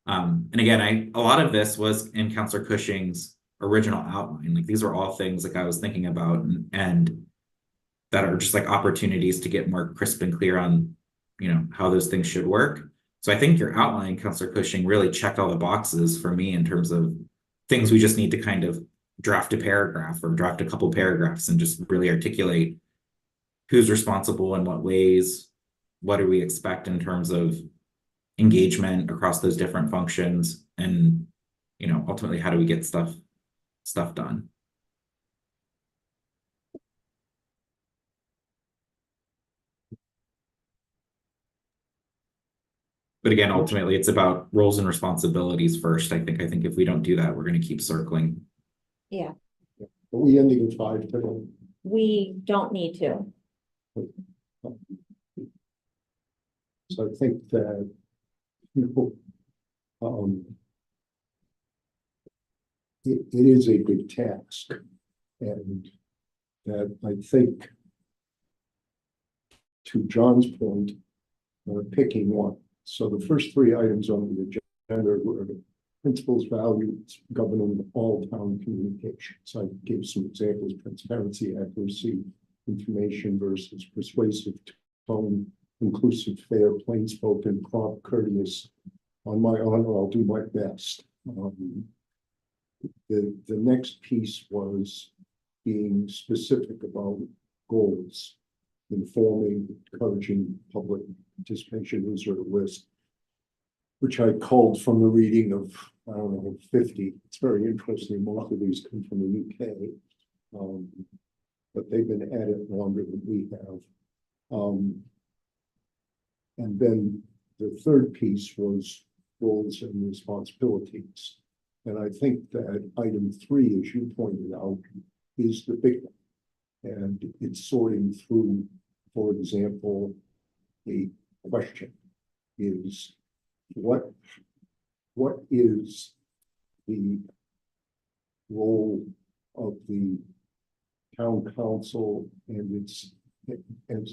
And again, a lot of this was in Counselor Cushing's original outline. Like these are all things like I was thinking about and that are just like opportunities to get more crisp and clear on, you know, how those things should work. So I think your outline, Counselor Cushing, really checked all the boxes for me in terms of things we just need to kind of draft a paragraph or draft a couple paragraphs and just really articulate who's responsible in what ways, what do we expect in terms of engagement across those different functions, and you know, ultimately how do we get stuff done. But again, ultimately it's about roles and responsibilities first. I think if we don't do that, we're going to keep circling. Yeah, Are we ending at 5 today? we don't need to. So I think that, you know, it is a big task, and that I think, to John's point, picking one. So the first 3 items on the agenda were principles, values governing all town communications. I gave some examples: transparency, accuracy, information versus persuasive tone, inclusive, fair, plain spoken, prompt, courteous. On my honor, I'll do my best. The next piece was being specific about goals, informing, encouraging public participation, user list, which I culled from the reading of, I don't know, 50. It's very interesting. Most of these come from the UK, but they've been at it longer than we have. And then the third piece was roles and responsibilities. And I think that item 3, as you pointed out, is the big one. And it's sorting through, for example, a question is what is the role of the town council and its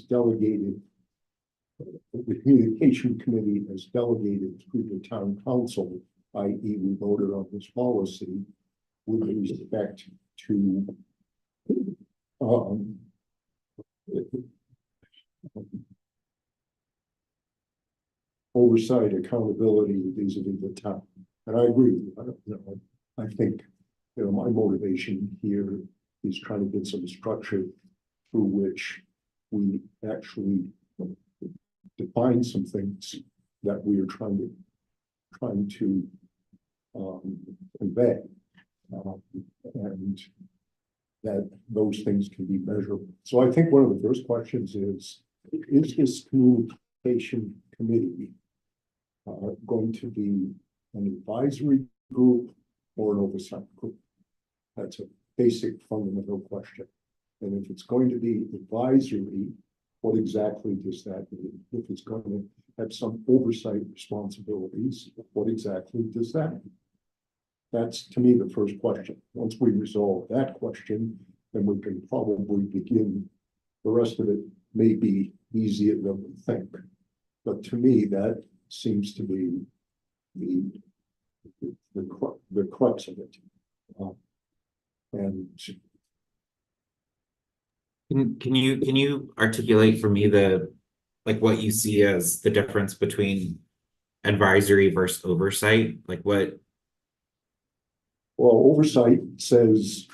delegated, the communication committee as delegated through the town council, i.e. we voted on this policy with respect to oversight, accountability vis-a-vis the town. And I agree with you. I think, you know, my motivation here is trying to get some structure through which we actually define some things that we are trying to convey. And that those things can be measurable. So I think one of the first questions is this communication committee going to be an advisory group or an oversight group? That's a basic fundamental question. And if it's going to be advisory, what exactly does that mean? If it's going to have some oversight responsibilities, what exactly does that mean? That's, to me, the first question. Once we resolve that question, then we can probably begin. The rest of it may be easier than we think. But to me, that seems to be the crux of it. And Can you articulate for me what you see as the difference between advisory versus oversight? Like what? well, oversight says,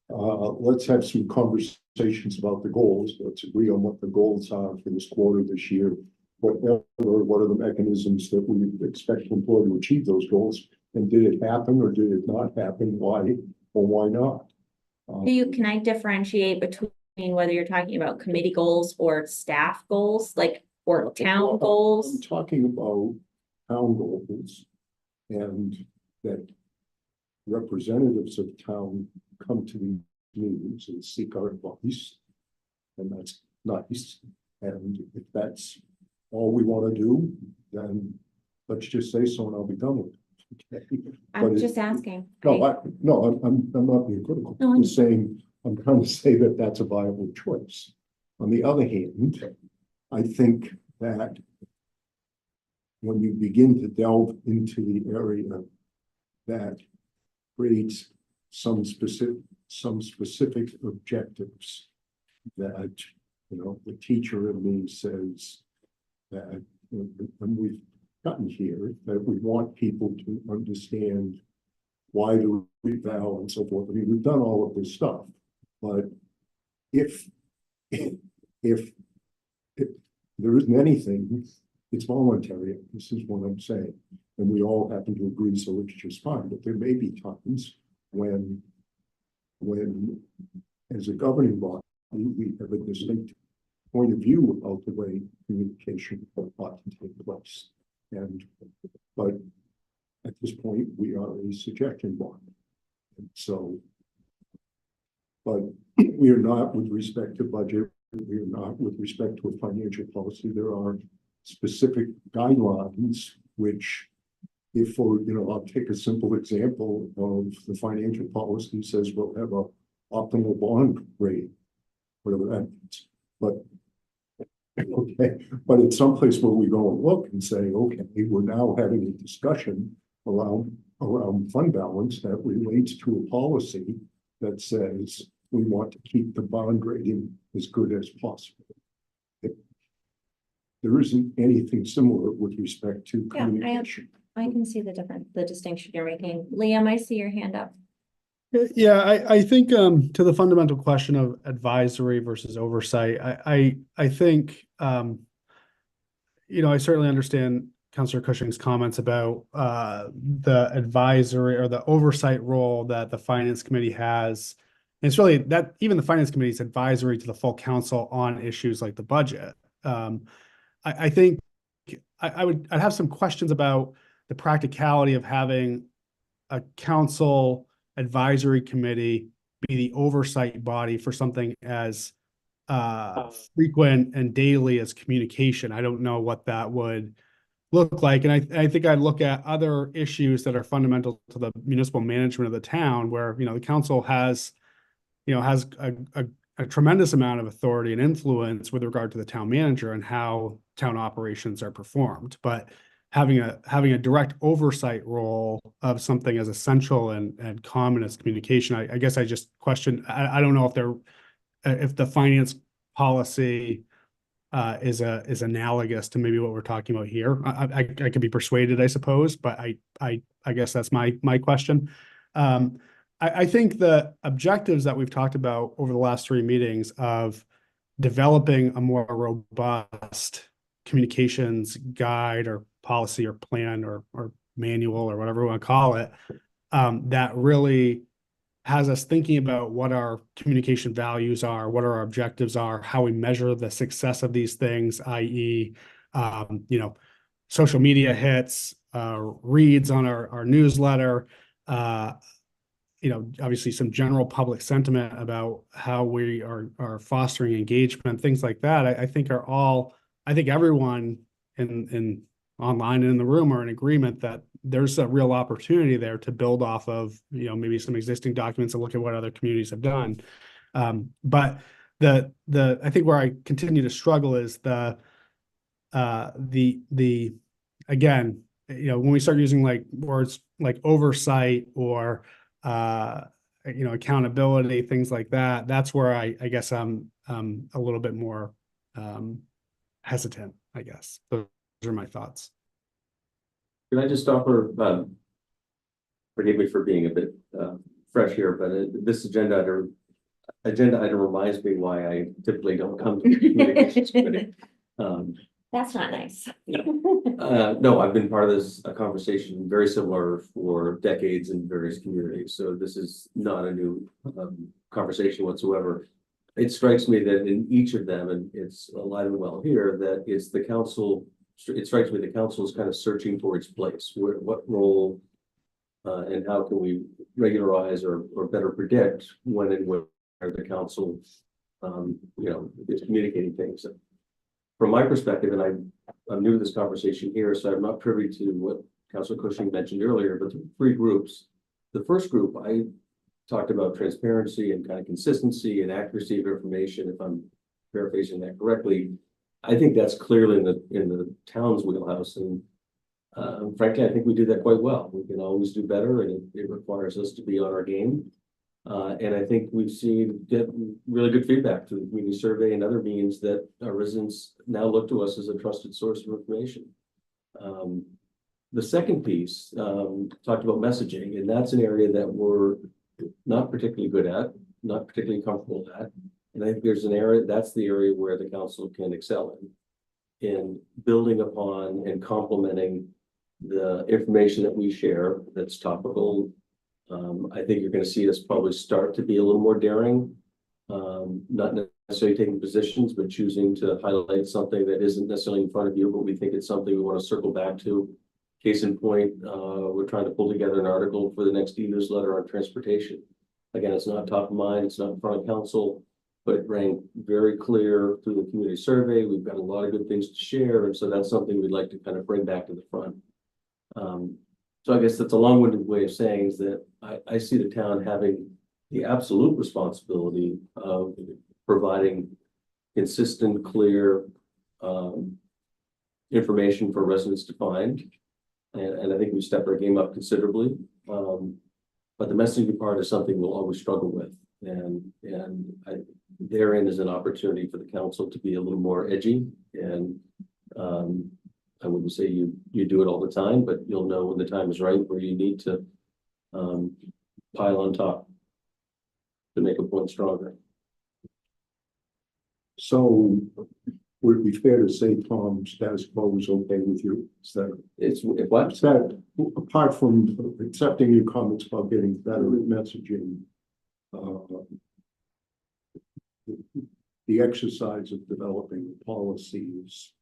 let's have some conversations about the goals. Let's agree on what the goals are for this quarter, this year, whatever, what are the mechanisms that we expect to employ to achieve those goals? And did it happen or did it not happen? Why or why not? Can I differentiate between whether you're talking about committee goals or staff goals, or town I'm goals? talking about town goals and that representatives of town come to these meetings and seek our advice. And that's nice. And if that's all we want to do, then let's just say so and I'll be done with it. Okay? I'm But just asking. No, I'm not being critical. No, I'm just saying, I'm trying to say that that's a viable choice. On the other hand, I think that when you begin to delve into the area that creates some specific objectives that, the teacher in me says that, when we've gotten here, that we want people to understand why the reval and so forth. I mean, we've done all of this stuff, but if there isn't anything, it's voluntary. This is what I'm saying. And we all happen to agree, so it's just fine. But there may be times when as a governing body, we have a distinct point of view about the way communication ought to take place. But at this point, we are a suggestion board. And so, but we are not with respect to budget. We are not with respect to a financial policy. There are specific guidelines which, I'll take a simple example of the financial policy says we'll have a optimal bond rate, whatever that means. But okay, but it's someplace where we go and look and say, okay, we're now having a discussion around fund balance that relates to a policy that says we want to keep the bond rating as good as possible. There isn't anything similar with respect to Yeah, communication. I can see the distinction you're making. Liam, I see your hand up. Yeah, I think to the fundamental question of advisory versus oversight, I think I certainly understand Councillor Cushing's comments about the advisory or the oversight role that the Finance Committee has. And it's really that even the Finance Committee is advisory to the full council on issues like the budget. I think I'd have some questions about the practicality of having a council advisory committee be the oversight body for something as frequent and daily as communication. I don't know what that would look like. And I think I'd look at other issues that are fundamental to the municipal management of the town where, the council has a tremendous amount of authority and influence with regard to the town manager and how town operations are performed. But having a direct oversight role of something as essential and common as communication, I guess I just question, I don't know if the finance policy is analogous to maybe what we're talking about here. I could be persuaded, I suppose, but I guess that's my question. I think the objectives that we've talked about over the last 3 meetings of developing a more robust communications guide or policy or plan or manual or whatever we want to call it, that really has us thinking about what our communication values are, what our objectives are, how we measure the success of these things, i.e., social media hits, reads on our newsletter, obviously some general public sentiment about how we are fostering engagement, things like that. I think everyone in online and in the room are in agreement that there's a real opportunity there to build off of, maybe some existing documents and look at what other communities have done. But I think where I continue to struggle is again, when we start using like words like oversight or accountability, things like that, that's where I guess I'm a little bit more hesitant, I guess. Those are my thoughts. Can I just offer, forgive me for being a bit fresh here, but this agenda item reminds me why I typically don't come to the communications committee. That's not nice. No, I've been part of this conversation very similar for decades in various communities, so this is not a new conversation whatsoever. It strikes me that in each of them, and it's alive and well here, that it's the council. It strikes me the council is kind of searching for its place. What role and how can we regularize or better predict when and where the council, is communicating things. From my perspective, and I'm new to this conversation here, so I'm not privy to what Councilor Cushing mentioned earlier, but 3 groups. The first group, I talked about transparency and kind of consistency and accuracy of information, if I'm paraphrasing that correctly. I think that's clearly in the town's wheelhouse, and frankly, I think we do that quite well. We can always do better, and it requires us to be on our game. And I think we've get really good feedback through the community survey and other means that our residents now look to us as a trusted source of information. The second piece talked about messaging, and that's an area that we're not particularly good at, not particularly comfortable at. And I think there's an area, that's the area where the council can excel in building upon and complementing the information that we share that's topical. I think you're going to see us probably start to be a little more daring, not necessarily taking positions, but choosing to highlight something that isn't necessarily in front of you, but we think it's something we want to circle back to. Case in point, we're trying to pull together an article for the next e-newsletter on transportation. Again, it's not top of mind, it's not in front of council, but it rang very clear through the community survey. We've got a lot of good things to share, and so that's something we'd like to kind of bring back to the front. So I guess that's a long-winded way of saying is that I see the town having the absolute responsibility of providing consistent, clear information for residents to find. And I think we stepped our game up considerably. But the messaging part is something we'll always struggle with. And therein is an opportunity for the council to be a little more edgy. And I wouldn't say you do it all the time, but you'll know when the time is right where you need to pile on top to make a point stronger. So would it be fair to say, Tom, status quo is okay with you? Is that, It's what? is that apart from accepting your comments about getting better at messaging, the exercise of developing policies,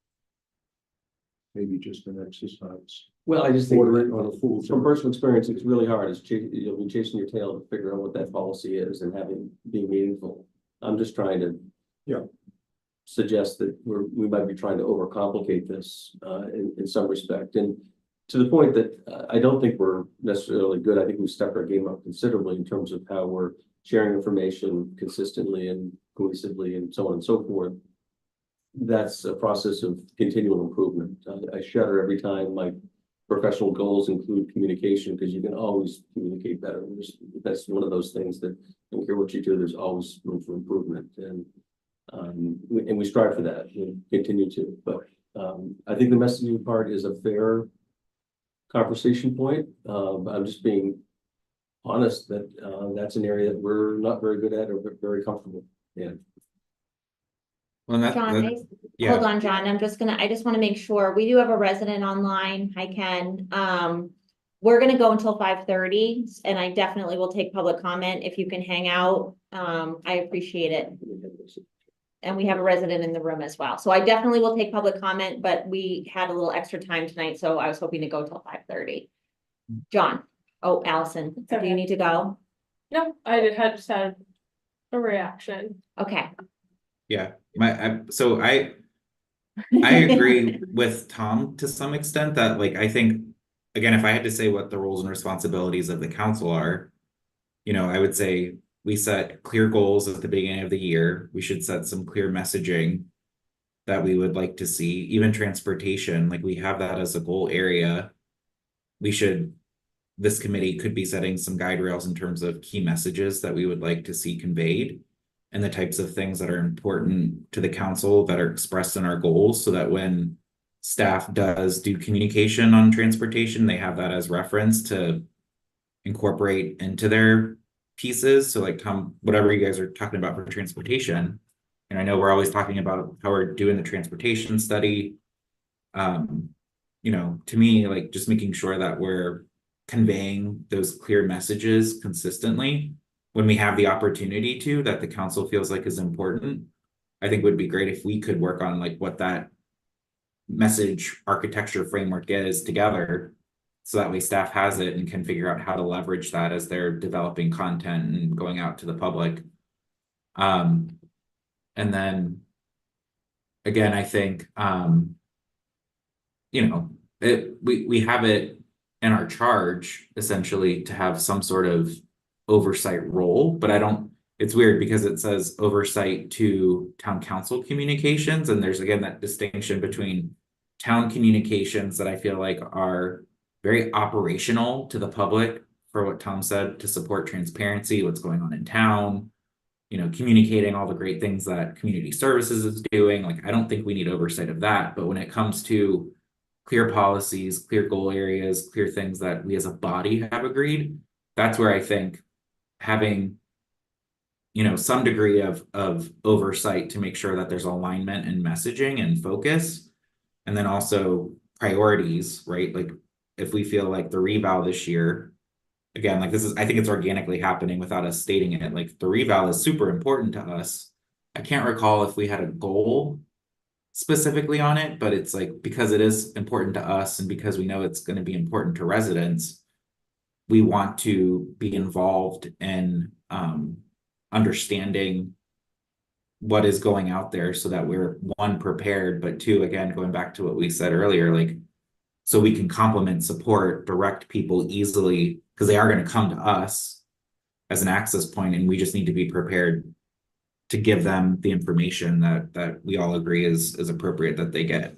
maybe just an exercise. Well, I just think Order it on a fool's from errand. personal experience, it's really hard. You'll be chasing your tail to figure out what that policy is and being meaningful. I'm just trying to suggest that we might be trying to overcomplicate this in some respect. And to the point that I don't think we're necessarily good. I think we've stepped our game up considerably in terms of how we're sharing information consistently and cohesively and so on and so forth. That's a process of continual improvement. I shudder every time my professional goals include communication, because you can always communicate better. That's one of those things that I don't care what you do, there's always room for improvement. And we strive for that and continue to. But I think the messaging part is a fair conversation point. I'm just being honest that, that's an area that we're not very good at or very comfortable in. Well, John, hold yeah, on, John, I just wanna make sure, we do have a resident online, hi Ken, we're gonna go until 5:30, and I definitely will take public comment if you can hang out, I appreciate it. And we have a resident in the room as well, so I definitely will take public comment, but we had a little extra time tonight, so I was hoping to go till 5:30. John, oh, Allison, do Okay. you need to go? No, just had a reaction. Okay, yeah, I agree with Tom to some extent that like, I think, again, if I had to say what the roles and responsibilities of the council are, you know, I would say we set clear goals at the beginning of the year. We should set some clear messaging that we would like to see, even transportation, like we have that as a goal area. This committee could be setting some guide rails in terms of key messages that we would like to see conveyed and the types of things that are important to the council that are expressed in our goals, so that when staff does do communication on transportation, they have that as reference to incorporate into their pieces. So like Tom, whatever you guys are talking about for transportation, and I know we're always talking about how we're doing the transportation study. You know, to me, like just making sure that we're conveying those clear messages consistently when we have the opportunity to, that the council feels like is important. I think would be great if we could work on like what that message architecture framework is together, so that way staff has it and can figure out how to leverage that as they're developing content and going out to the public. And then again, I think you know, we have it in our charge essentially to have some sort of oversight role, but it's weird because it says oversight to town council communications, and there's again that distinction between town communications that I feel like are very operational to the public, for what Tom said, to support transparency, what's going on in town, you know, communicating all the great things that community services is doing. Like, I don't think we need oversight of that, but when it comes to clear policies, clear goal areas, clear things that we as a body have agreed, that's where I think having, you know, some degree of oversight to make sure that there's alignment and messaging and focus, and then also priorities, right? Like if we feel like the reval this year, again, like I think it's organically happening without us stating it, like the reval is super important to us. I can't recall if we had a goal specifically on it, but it's like, because it is important to us and because we know it's going to be important to residents, we want to be involved in understanding what is going out there, so that we're one, prepared, but two, again, going back to what we said earlier, like so we can complement, support, direct people easily, because they are going to come to us as an access point, and we just need to be prepared to give them the information that we all agree is appropriate that they get.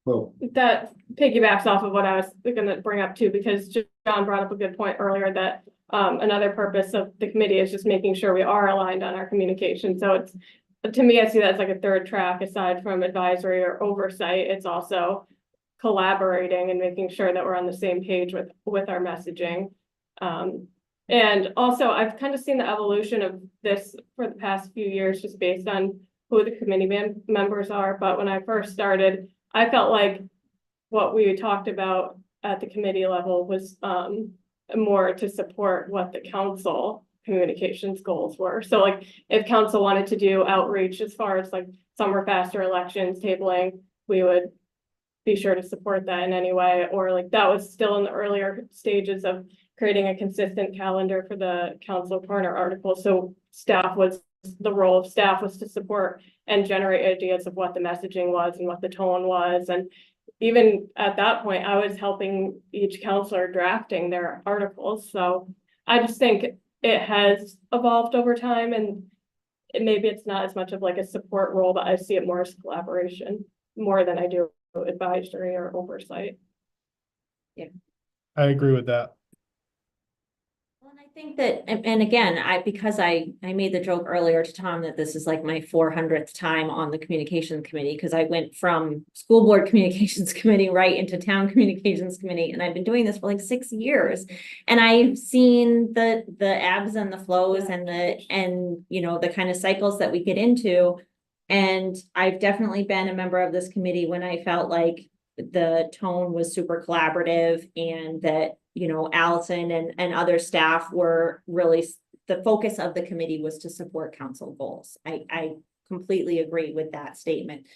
Well, That piggybacks off of what I was gonna bring up too, because John brought up a good point earlier that another purpose of the committee is just making sure we are aligned on our communication. So it's, to me, I see that as like a third track aside from advisory or oversight. It's also collaborating and making sure that we're on the same page with our messaging. And also, I've kind of seen the evolution of this for the past few years, just based on who the committee members are. But when I first started, I felt like what we talked about at the committee level was more to support what the council communications goals were. So like if council wanted to do outreach as far as like summer faster elections tabling, we would be sure to support that in any way. Or like that was still in the earlier stages of creating a consistent calendar for the council corner article. So the role of staff was to support and generate ideas of what the messaging was and what the tone was. And even at that point, I was helping each counselor drafting their articles. So I just think it has evolved over time, and maybe it's not as much of like a support role, but I see it more as collaboration more than I do advisory or oversight. I agree with that. Well, and I think that, and again, because I made the joke earlier to Tom that this is like my 400th time on the communications committee, because I went from school board communications committee right into town communications committee, and I've been doing this for like 6 years. And I've seen the ebbs and the flows and the kind of cycles that we get into. And I've definitely been a member of this committee when I felt like the tone was super collaborative and that, Allison and other staff were really, the focus of the committee was to support council goals. I completely agree with that statement.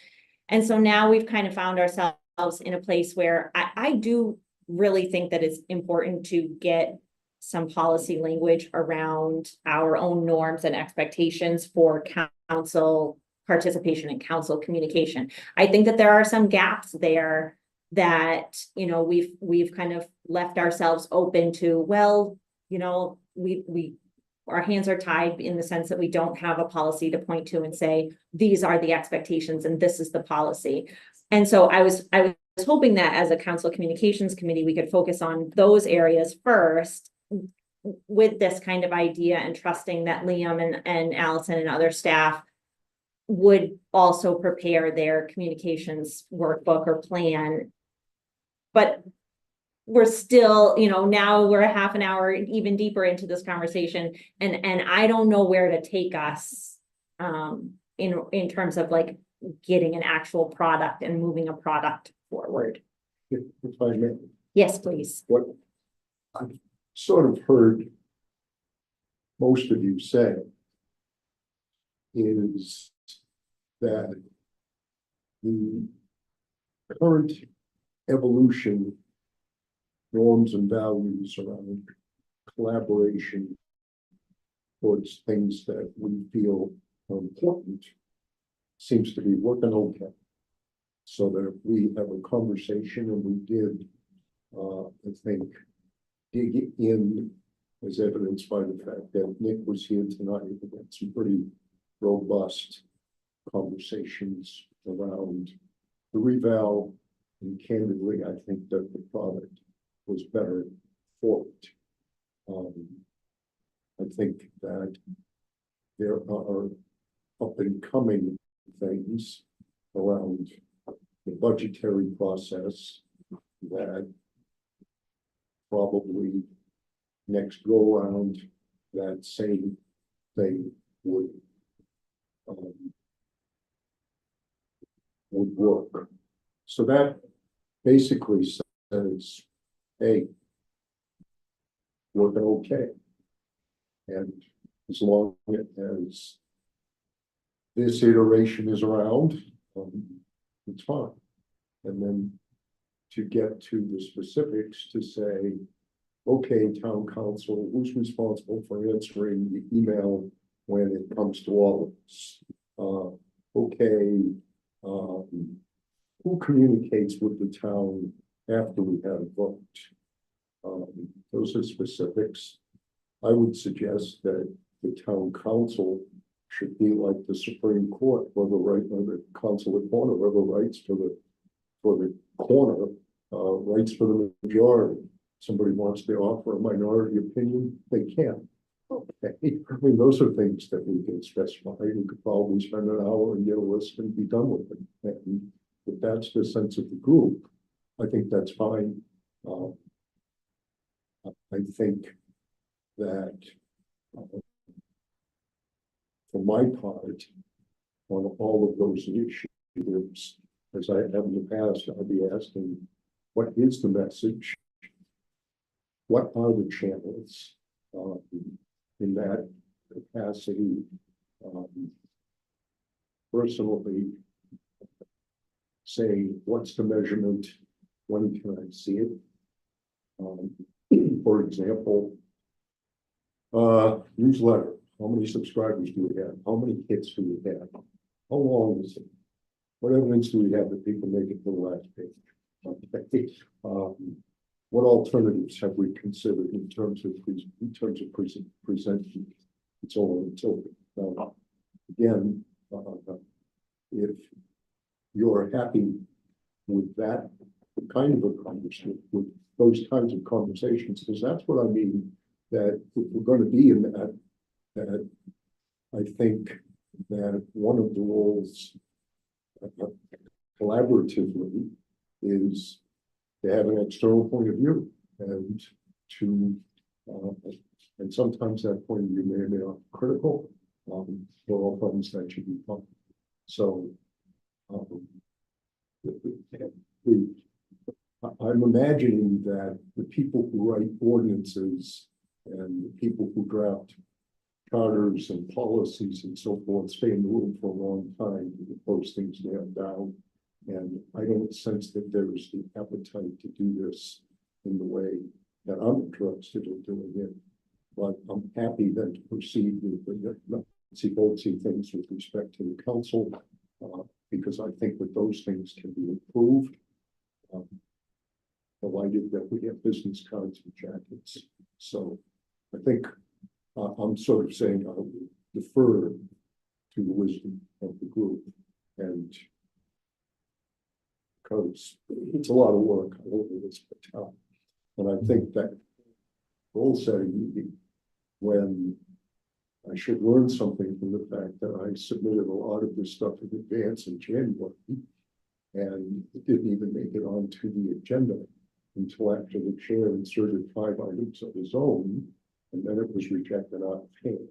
And so now we've kind of found ourselves in a place where I do really think that it's important to get some policy language around our own norms and expectations for council participation and council communication. I think that there are some gaps there that, we've kind of left ourselves open to, well, our hands are tied in the sense that we don't have a policy to point to and say, these are the expectations and this is the policy. And so I was hoping that as a council communications committee, we could focus on those areas first with this kind of idea and trusting that Liam and Allison and other staff would also prepare their communications workbook or plan. But we're still, now we're a half an hour even deeper into this conversation, and I don't know where to take us in terms of like getting an actual product and moving a product forward. If I may, Yes, please. what I've sort of heard most of you say is that the current evolution, norms and values around collaboration towards things that we feel are important seems to be working okay. So that if we have a conversation, and we did, I think, dig in, as evidenced by the fact that Nick was here tonight, we had some pretty robust conversations around the reval, and candidly, I think that the product was better for it. I think that there are up and coming things around the budgetary process that probably next go around that same thing would work. So that basically says, hey, working okay. And as long as this iteration is around, it's fine. And then to get to the specifics to say, okay, town council, who's responsible for answering the email when it comes to all of us? Okay, who communicates with the town after we have a vote? Those are specifics. I would suggest that the town council should be like the Supreme Court, or the right, or the consulate corner, whoever writes for the corner, writes for the majority. Somebody wants to offer a minority opinion, they can. Okay, I mean, those are things that we can specify. We could probably spend an hour and get a list and be done with it. And if that's the sense of the group, I think that's fine. I think that for my part, on all of those issues, as I have in the past, I'll be asking, what is the message? What are the channels in that capacity? Personally, saying, what's the measurement? When can I see it? For example, newsletter. How many subscribers do we have? How many hits do we have? How long is it? What evidence do we have that people make it to the last page? Okay. What alternatives have we considered in terms of presenting its own utility? Now, again, if you're happy with that kind of a conversation, with those kinds of conversations, because that's what I mean that if we're going to be in that I think that one of the roles collaboratively is to have an external point of view and to, and sometimes that point of view may or may not be critical, for all things that should be fun. So, I'm imagining that the people who write ordinances and the people who draft charters and policies and so forth stay in the room for a long time to get those things nailed down. And I don't sense that there is the appetite to do this in the way that I'm interested in doing it. But I'm happy then to proceed with the nutsy-boltsy things with respect to the council, because I think that those things can be improved. Delighted that we have business cards and jackets. So I think I'm sort of saying I will defer to the wisdom of the group, and because it's a lot of work over this time. And I think that goal setting meeting, when I should learn something from the fact that I submitted a lot of this stuff in advance in January, and it didn't even make it onto the agenda until after the chair inserted 5 items of his own, and then it was rejected out of hand.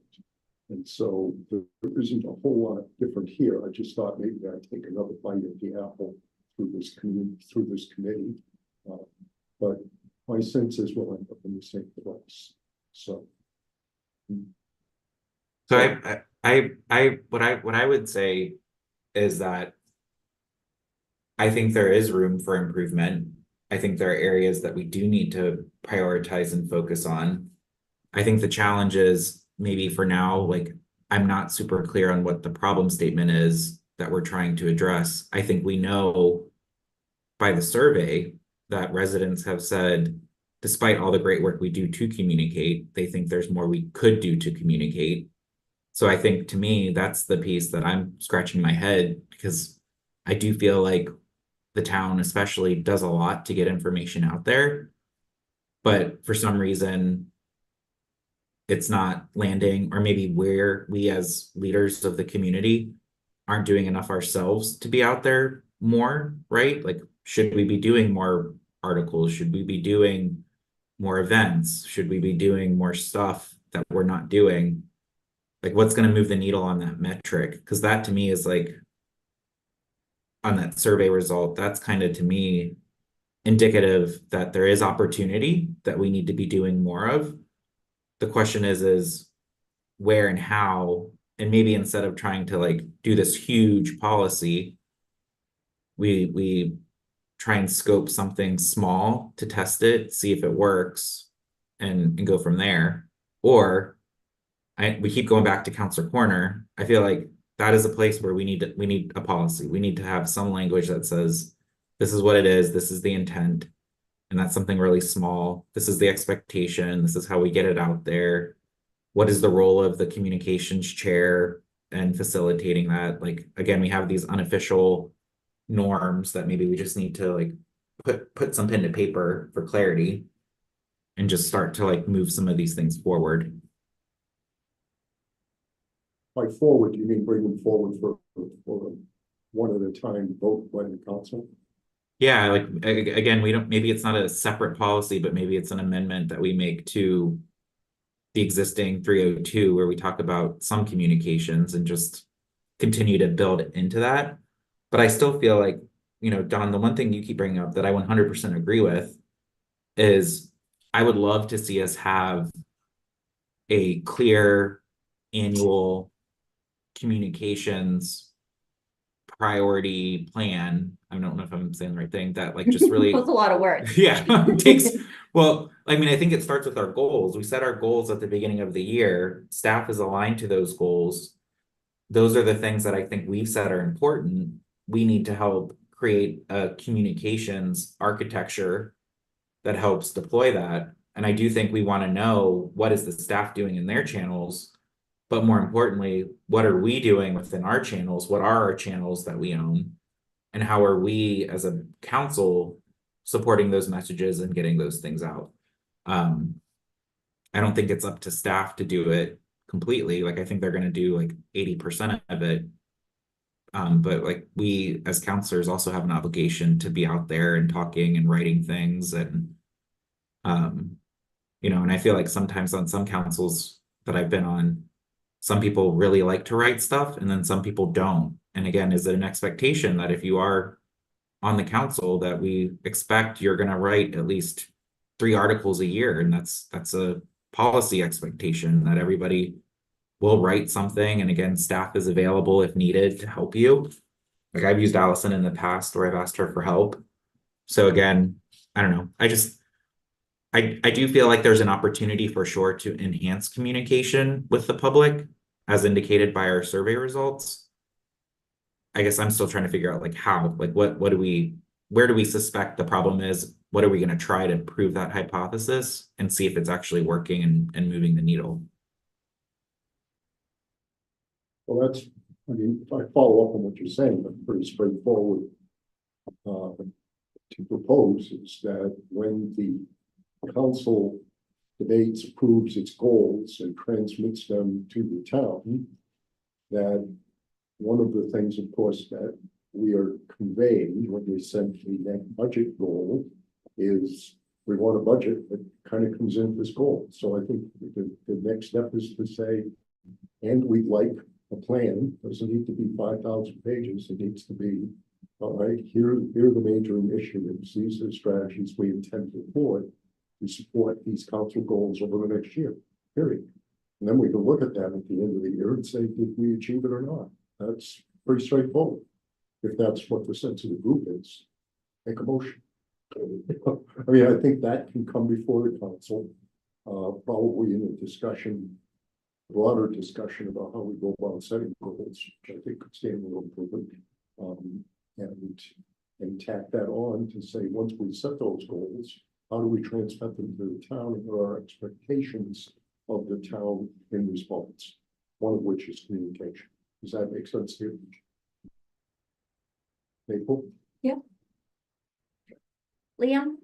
And so there isn't a whole lot different here. I just thought maybe I'd take another bite at the apple through this committee. But my sense is we'll end up in the same place. So. So what I would say is that I think there is room for improvement. I think there are areas that we do need to prioritize and focus on. I think the challenge is maybe for now, like, I'm not super clear on what the problem statement is that we're trying to address. I think we know by the survey that residents have said, despite all the great work we do to communicate, they think there's more we could do to communicate. So I think, to me, that's the piece that I'm scratching my head, because I do feel like the town especially does a lot to get information out there, but for some reason it's not landing, or maybe we as leaders of the community aren't doing enough ourselves to be out there more, right? Like, should we be doing more articles? Should we be doing more events? Should we be doing more stuff that we're not doing? Like, what's going to move the needle on that metric? Because that, to me, is like, on that survey result, that's kind of, to me, indicative that there is opportunity that we need to be doing more of. The question is where and how, and maybe instead of trying to like do this huge policy, we try and scope something small to test it, see if it works, and go from there. Or we keep going back to Counselor Corner. I feel like that is a place where we need a policy. We need to have some language that says, this is what it is, this is the intent, and that's something really small. This is the expectation, this is how we get it out there. What is the role of the communications chair and facilitating that? Like, again, we have these unofficial norms that maybe we just need to like put some pen to paper for clarity and just start to like move some of these things forward. By forward, you mean bring them forward for one at a time, vote by the council? Yeah, like, again, maybe it's not a separate policy, but maybe it's an amendment that we make to the existing 302, where we talk about some communications and just continue to build into that. But I still feel like, Don, the one thing you keep bringing up that I 100% agree with is I would love to see us have a clear annual communications priority plan. I don't know if I'm saying the right thing, that like just really That's a lot of work. yeah, well, I mean, I think it starts with our goals. We set our goals at the beginning of the year. Staff is aligned to those goals. Those are the things that I think we've said are important. We need to help create a communications architecture that helps deploy that. And I do think we want to know, what is the staff doing in their channels? But more importantly, what are we doing within our channels? What are our channels that we own? And how are we as a council supporting those messages and getting those things out? I I don't think it's up to staff to do it completely. Like, I think they're gonna do like 80% of it. But like, we as counselors also have an obligation to be out there and talking and writing things and and I feel like sometimes on some councils that I've been on, some people really like to write stuff and then some people don't. And again, is it an expectation that if you are on the council that we expect you're gonna write at least 3 articles a year? And that's a policy expectation that everybody will write something. And again, staff is available if needed to help you. Like, I've used Allison in the past where I've asked her for help. So again, I don't know. I do feel like there's an opportunity for sure to enhance communication with the public, as indicated by our survey results. I guess I'm still trying to figure out like how, like what do we, where do we suspect the problem is? What are we going to try to prove that hypothesis and see if it's actually working and moving the needle? Well, that's, I mean, if I follow up on what you're saying, that's pretty straightforward. To propose is that when the council debates, approves its goals and transmits them to the town, that one of the things, of course, that we are conveying when we send the next budget goal is we want a budget that kind of comes in this goal. So I think the next step is to say, and we'd like a plan, doesn't need to be 5,000 pages, it needs to be, all right, here are the major initiatives, these are strategies we intend to employ to support these council goals over the next year, period. And then we can look at that at the end of the year and say, did we achieve it or not? That's pretty straightforward. If that's what the sense of the group is, make a motion. I mean, I think that can come before the council, probably in a discussion, broader discussion about how we go about setting goals, which I think could stand a little improvement. And tack that on to say, once we set those goals, how do we transmit them to the town and what are our expectations of the town in response? One of which is communication. Does that make sense to you? Maple? Liam?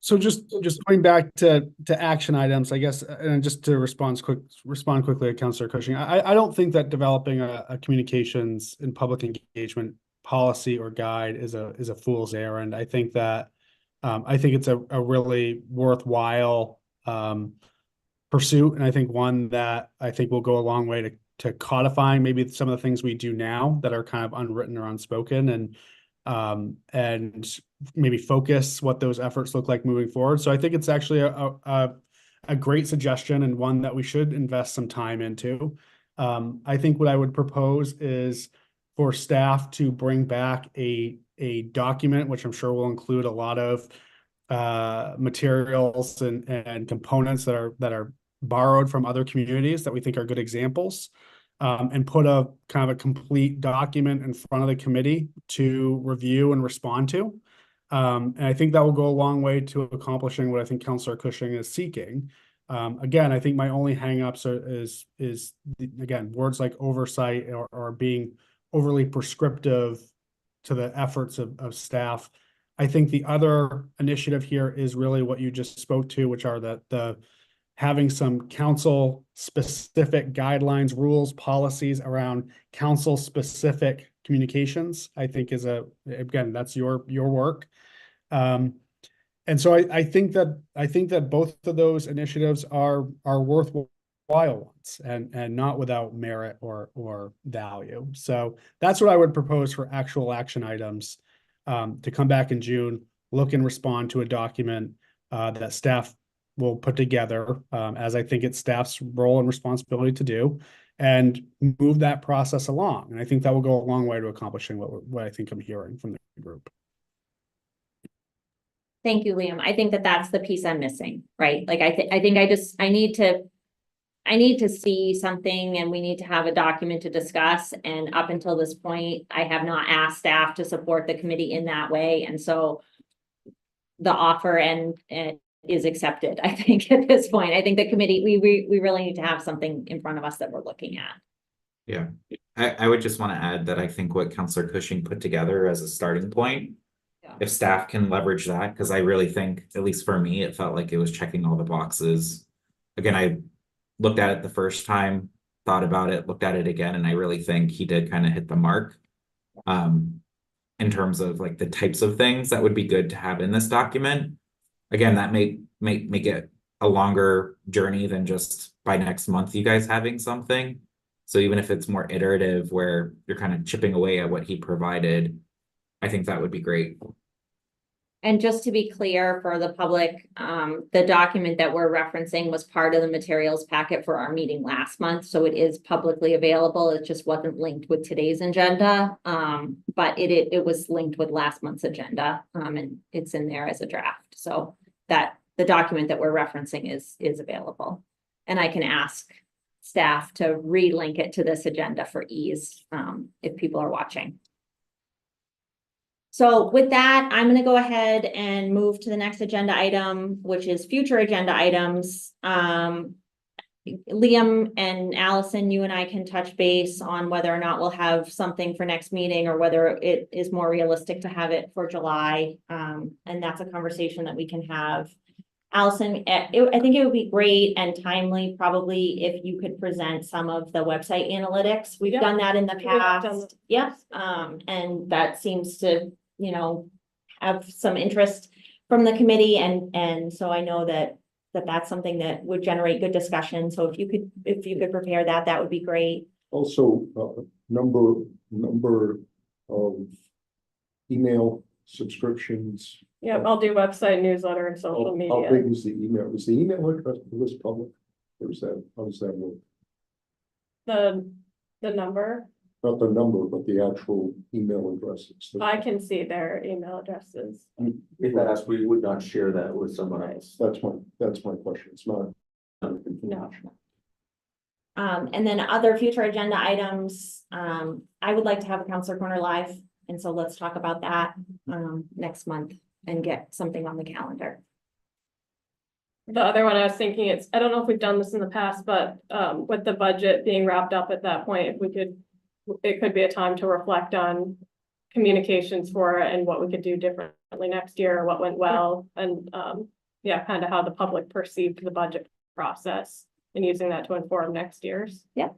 So just going back to action items, I guess, and just to respond quickly to Councillor Cushing, I don't think that developing a communications and public engagement policy or guide is a fool's errand. I think that I think it's a really worthwhile pursuit, and I think one that I think will go a long way to codifying maybe some of the things we do now that are kind of unwritten or unspoken, and maybe focus what those efforts look like moving forward. So I think it's actually a great suggestion and one that we should invest some time into. I think what I would propose is for staff to bring back a document, which I'm sure will include a lot of materials and components that are borrowed from other communities that we think are good examples. And put a kind of a complete document in front of the committee to review and respond to. And I think that will go a long way to accomplishing what I think Councillor Cushing is seeking. Again, I think my only hangups is again, words like oversight or being overly prescriptive to the efforts of staff. I think the other initiative here is really what you just spoke to, which are the having some council specific guidelines, rules, policies around council specific communications, I think is again, that's your work. And so I think that both of those initiatives are worthwhile ones and not without merit or value. So that's what I would propose for actual action items, to come back in June, look and respond to a document that staff will put together, as I think it's staff's role and responsibility to do, and move that process along. And I think that will go a long way to accomplishing what I think I'm hearing from the group. Thank you, Liam. I think that that's the piece I'm missing, right? Like, I think I need to see something, and we need to have a document to discuss. And up until this point, I have not asked staff to support the committee in that way. And so the offer and is accepted, I think, at this point. I think the committee, we really need to have something in front of us that we're looking at. Yeah, I would just want to add that I think what Councillor Cushing put together as a starting point Yeah. if staff can leverage that, because I really think, at least for me, it felt like it was checking all the boxes. Again, I looked at it the first time, thought about it, looked at it again, and I really think he did kind of hit the mark. In terms of like the types of things that would be good to have in this document. Again, that may make it a longer journey than just by next month you guys having something. So even if it's more iterative where you're kind of chipping away at what he provided, I think that would be great. And just to be clear for the public, the document that we're referencing was part of the materials packet for our meeting last month, so it is publicly available. It just wasn't linked with today's agenda. But it was linked with last month's agenda, and it's in there as a draft, so that the document that we're referencing is available. And I can ask staff to relink it to this agenda for ease, if people are watching. So with that, I'm gonna go ahead and move to the next agenda item, which is future agenda items. Liam and Allison, you and I can touch base on whether or not we'll have something for next meeting or whether it is more realistic to have it for July. And that's a conversation that we can have. Allison, I think it would be great and timely, probably, if you could present some of the website analytics. We've Yep. done that in the We've done past. Yep, and that seems to, have some interest from the committee, and so I know that's something that would generate good discussion. So if you could prepare that, that would be great. Also, number of email subscriptions. Yep, I'll do website, newsletter, and social How media. big is the email? Is the email address list public? Or is that, how does that work? The number, Not the number, but the actual email addresses. I can see their email addresses. If asked, we would not share that with someone else. That's my question. It's not. No. And then other future agenda items, I would like to have a Counselor Corner live, and so let's talk about that next month and get something on the calendar. The other one I was thinking, I don't know if we've done this in the past, but with the budget being wrapped up at that point, it could be a time to reflect on communications for it and what we could do differently next year, or what went well, and kind of how the public perceived the budget process and using that to inform next year's. I think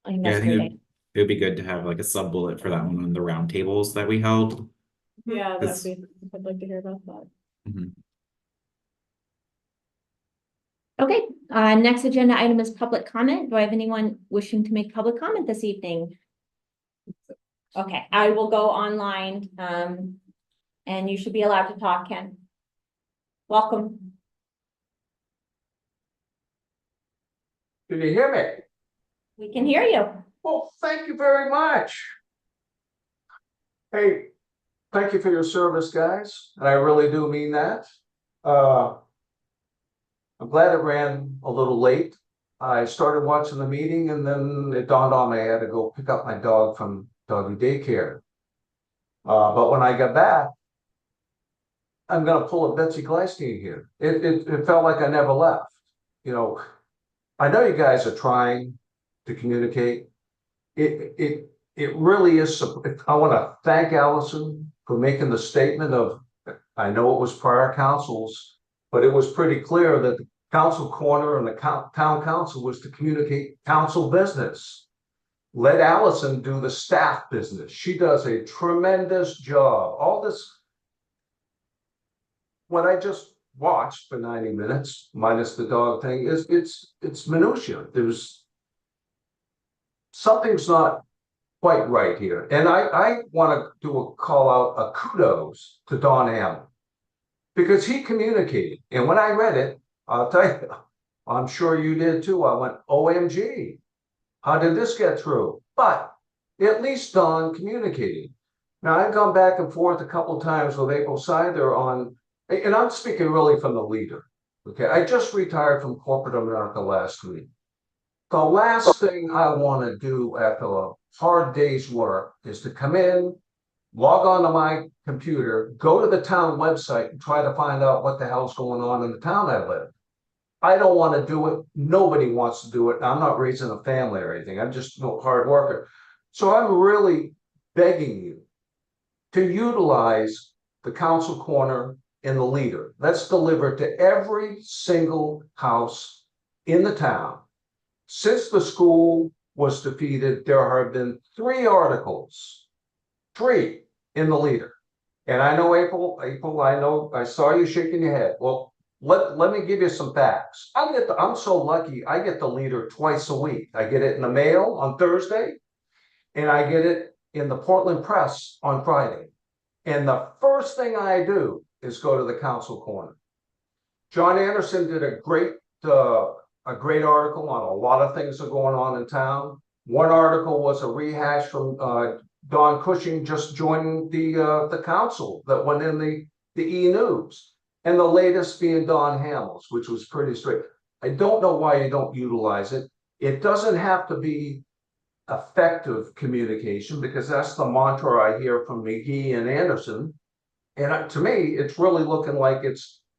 Yeah, that's I think great. it would be good to have like a sub bullet for that one on the roundtables that we held. Yeah, It's- I'd like to hear about that. Mhm. Okay, next agenda item is public comment. Do I have anyone wishing to make public comment this evening? Okay, I will go online, and you should be allowed to talk, Ken. Welcome. Can you hear me? We can hear you. Well, thank you very much. Hey, thank you for your service, guys, and I really do mean that. I'm glad it ran a little late. I started watching the meeting and then it dawned on me I had to go pick up my dog from doggy daycare. But when I got back, I'm gonna pull a Betsy Gleistein here. It felt like I never left. I know you guys are trying to communicate. It really is. I want to thank Allison for making the statement of, I know it was prior councils, but it was pretty clear that the council corner and the town council was to communicate council business. Let Allison do the staff business. She does a tremendous job. All this, what I just watched for 90 minutes, minus the dog thing, it's minutia. Something's not quite right here. And I want to do a call out, a kudos to Don Allen, because he communicated. And when I read it, I'll tell you, I'm sure you did too. I went, OMG, how did this get through? But at least Don communicated. Now, I've gone back and forth a couple of times with April Sider on, and I'm speaking really from the leader. Okay, I just retired from corporate America last week. The last thing I want to do after a hard day's work is to come in, log on to my computer, go to the town website and try to find out what the hell's going on in the town I live. I don't want to do it. Nobody wants to do it. I'm not raising a family or anything. I'm just a hard worker. So I'm really begging you to utilize the Council Corner and the Leader. Let's deliver to every single house in the town. Since the school was defeated, there have been 3 articles, 3 in the Leader. And I know April, I know, I saw you shaking your head. Well, let me give you some facts. I'm so lucky, I get the Leader twice a week. I get it in the mail on Thursday, and I get it in the Portland Press on Friday. And the first thing I do is go to the Council Corner. John Anderson did a great article on a lot of things that are going on in town. One article was a rehash from Don Cushing just joining the council that went in the E-News, and the latest being Don Hamels, which was pretty straight. I don't know why you don't utilize it. It doesn't have to be effective communication, because that's the mantra I hear from McGee and Anderson. And to me, it's really looking like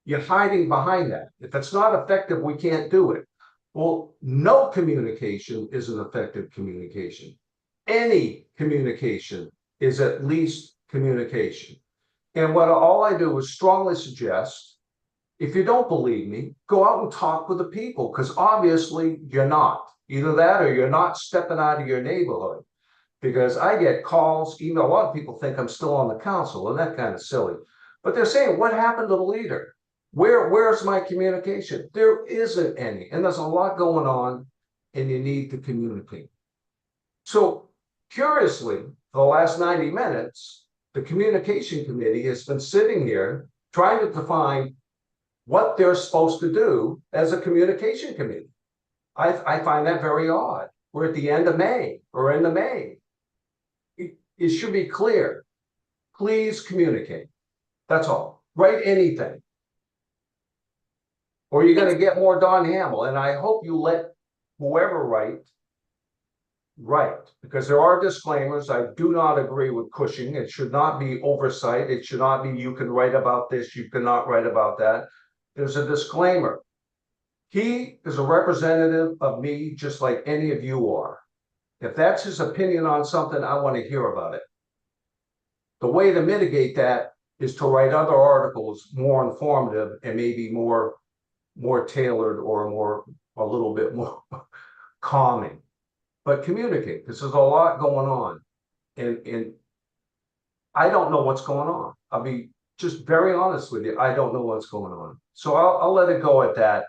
you're hiding behind that. If it's not effective, we can't do it. Well, no communication is an effective communication. Any communication is at least communication. And what all I do is strongly suggest, if you don't believe me, go out and talk with the people, because obviously you're not. Either that or you're not stepping out of your neighborhood. Because I get calls, email, a lot of people think I'm still on the council, and that's kind of silly. But they're saying, what happened to the Leader? Where's my communication? There isn't any, and there's a lot going on, and you need to communicate. So curiously, for the last 90 minutes, the communication committee has been sitting here trying to define what they're supposed to do as a communication committee. I find that very odd. We're at the end of May, or end of May. It should be clear. Please communicate. That's all. Write anything, or you're going to get more Don Hamel. And I hope you let whoever write, because there are disclaimers. I do not agree with Cushing. It should not be oversight. It should not be, you can write about this, you cannot write about that. There's a disclaimer. He is a representative of me, just like any of you are. If that's his opinion on something, I want to hear about it. The way to mitigate that is to write other articles more informative and maybe more tailored, or a little bit more calming. But communicate, because there's a lot going on. And I don't know what's going on. I'll be just very honest with you. I don't know what's going on. So I'll let it go at that.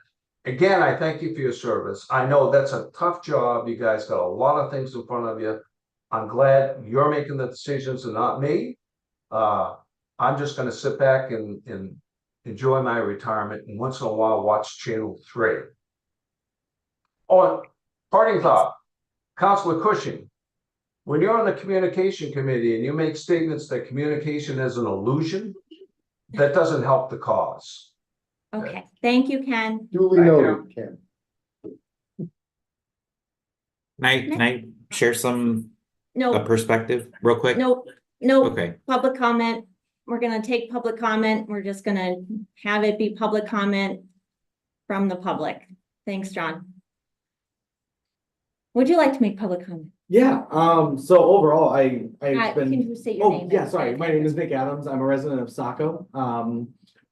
Again, I thank you for your service. I know that's a tough job. You guys got a lot of things in front of you. I'm glad you're making the decisions and not me. I'm just going to sit back and enjoy my retirement, and once in a while watch Channel 3. Oh, parting thought, Councilor Cushing, when you're on the communication committee and you make statements that communication is an illusion, that doesn't help the cause. Okay, thank you, Ken. Duly Thank noted, Ken. Can I share a No, perspective real quick? no, Okay, public comment. We're gonna take public comment. We're just gonna have it be public comment from the public. Thanks, John. Would you like to make public comment? Yeah, so overall, I've Can been, you say your name? yeah, sorry, my name is Nick Adams, I'm a resident of Saco.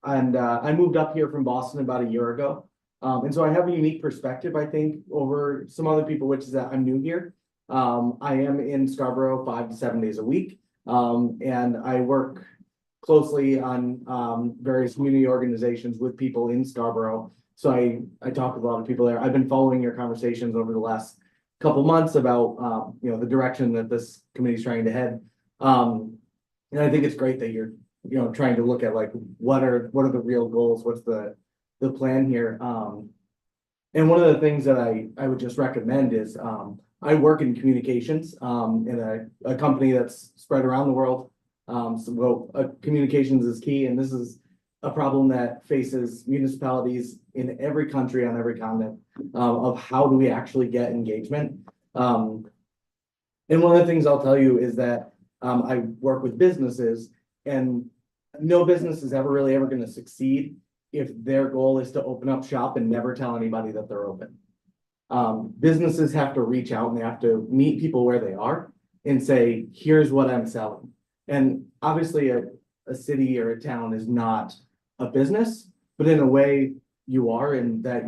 And I moved up here from Boston about a year ago. And so I have a unique perspective, I think, over some other people, which is that I'm new here. I am in Scarborough 5 to 7 days a week. And I work closely on various community organizations with people in Scarborough. So I talk with a lot of people there. I've been following your conversations over the last couple months about the direction that this committee is trying to head. And I think it's great that you're trying to look at like what are the real goals, what's the plan here. And one of the things that I would just recommend is I work in communications in a company that's spread around the world. Communications is key, and this is a problem that faces municipalities in every country on every continent of how do we actually get engagement. And one of the things I'll tell you is that I work with businesses, and no business is ever going to succeed if their goal is to open up shop and never tell anybody that they're open. Businesses have to reach out and they have to meet people where they are and say, here's what I'm selling. And obviously a a city or a town is not a business, but in a way you are, and that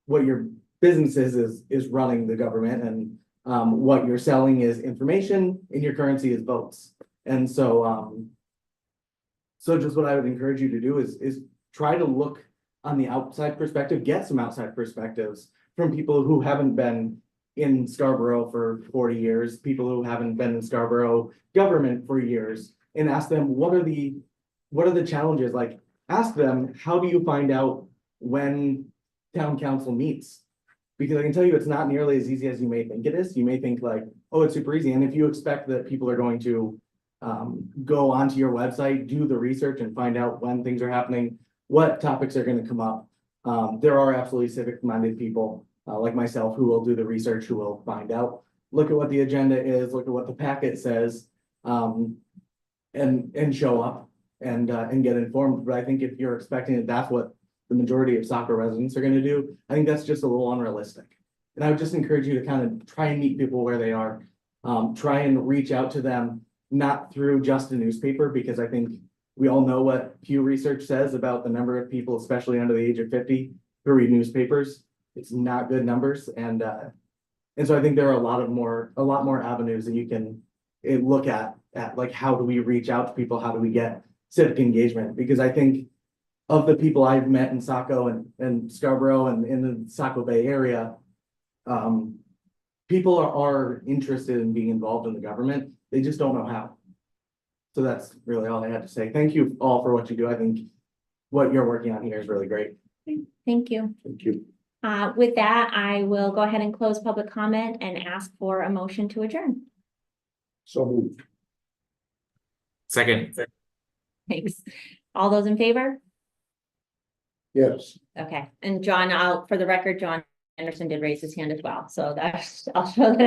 what your business is running the government, and what you're selling is information and your currency is votes. And so just what I would encourage you to do is try to look on the outside perspective, get some outside perspectives from people who haven't been in Scarborough for 40 years, people who haven't been in Scarborough government for years, and ask them, what are the challenges? Like, ask them, how do you find out when town council meets? Because I can tell you, it's not nearly as easy as you may think it is. You may think like, oh, it's super easy. And if you expect that people are going to go onto your website, do the research and find out when things are happening, what topics are going to come up. There are absolutely civic-minded people like myself who will do the research, who will find out, look at what the agenda is, look at what the packet says, and show up and get informed. But I think if you're expecting that that's what the majority of Saco residents are going to do, I think that's just a little unrealistic. And I would just encourage you to kind of try and meet people where they are. Try and reach out to them, not through just a newspaper, because I think we all know what Pew Research says about the number of people, especially under the age of 50, who read newspapers. It's not good numbers. And so I think there are a lot more avenues that you can look at like, how do we reach out to people? How do we get civic engagement? Because I think of the people I've met in Saco and Scarborough and in the Saco Bay area, people are interested in being involved in the government. They just don't know how. So that's really all I had to say. Thank you all for what you do. I think what you're working on here is really great. Thank you. Thank you. With that, I will go ahead and close public comment and ask for a motion to adjourn. So moved. Second. Thanks. All those in favor? Yes. Okay, and John, for the record, John Anderson did raise his hand as well, so that's, I'll show that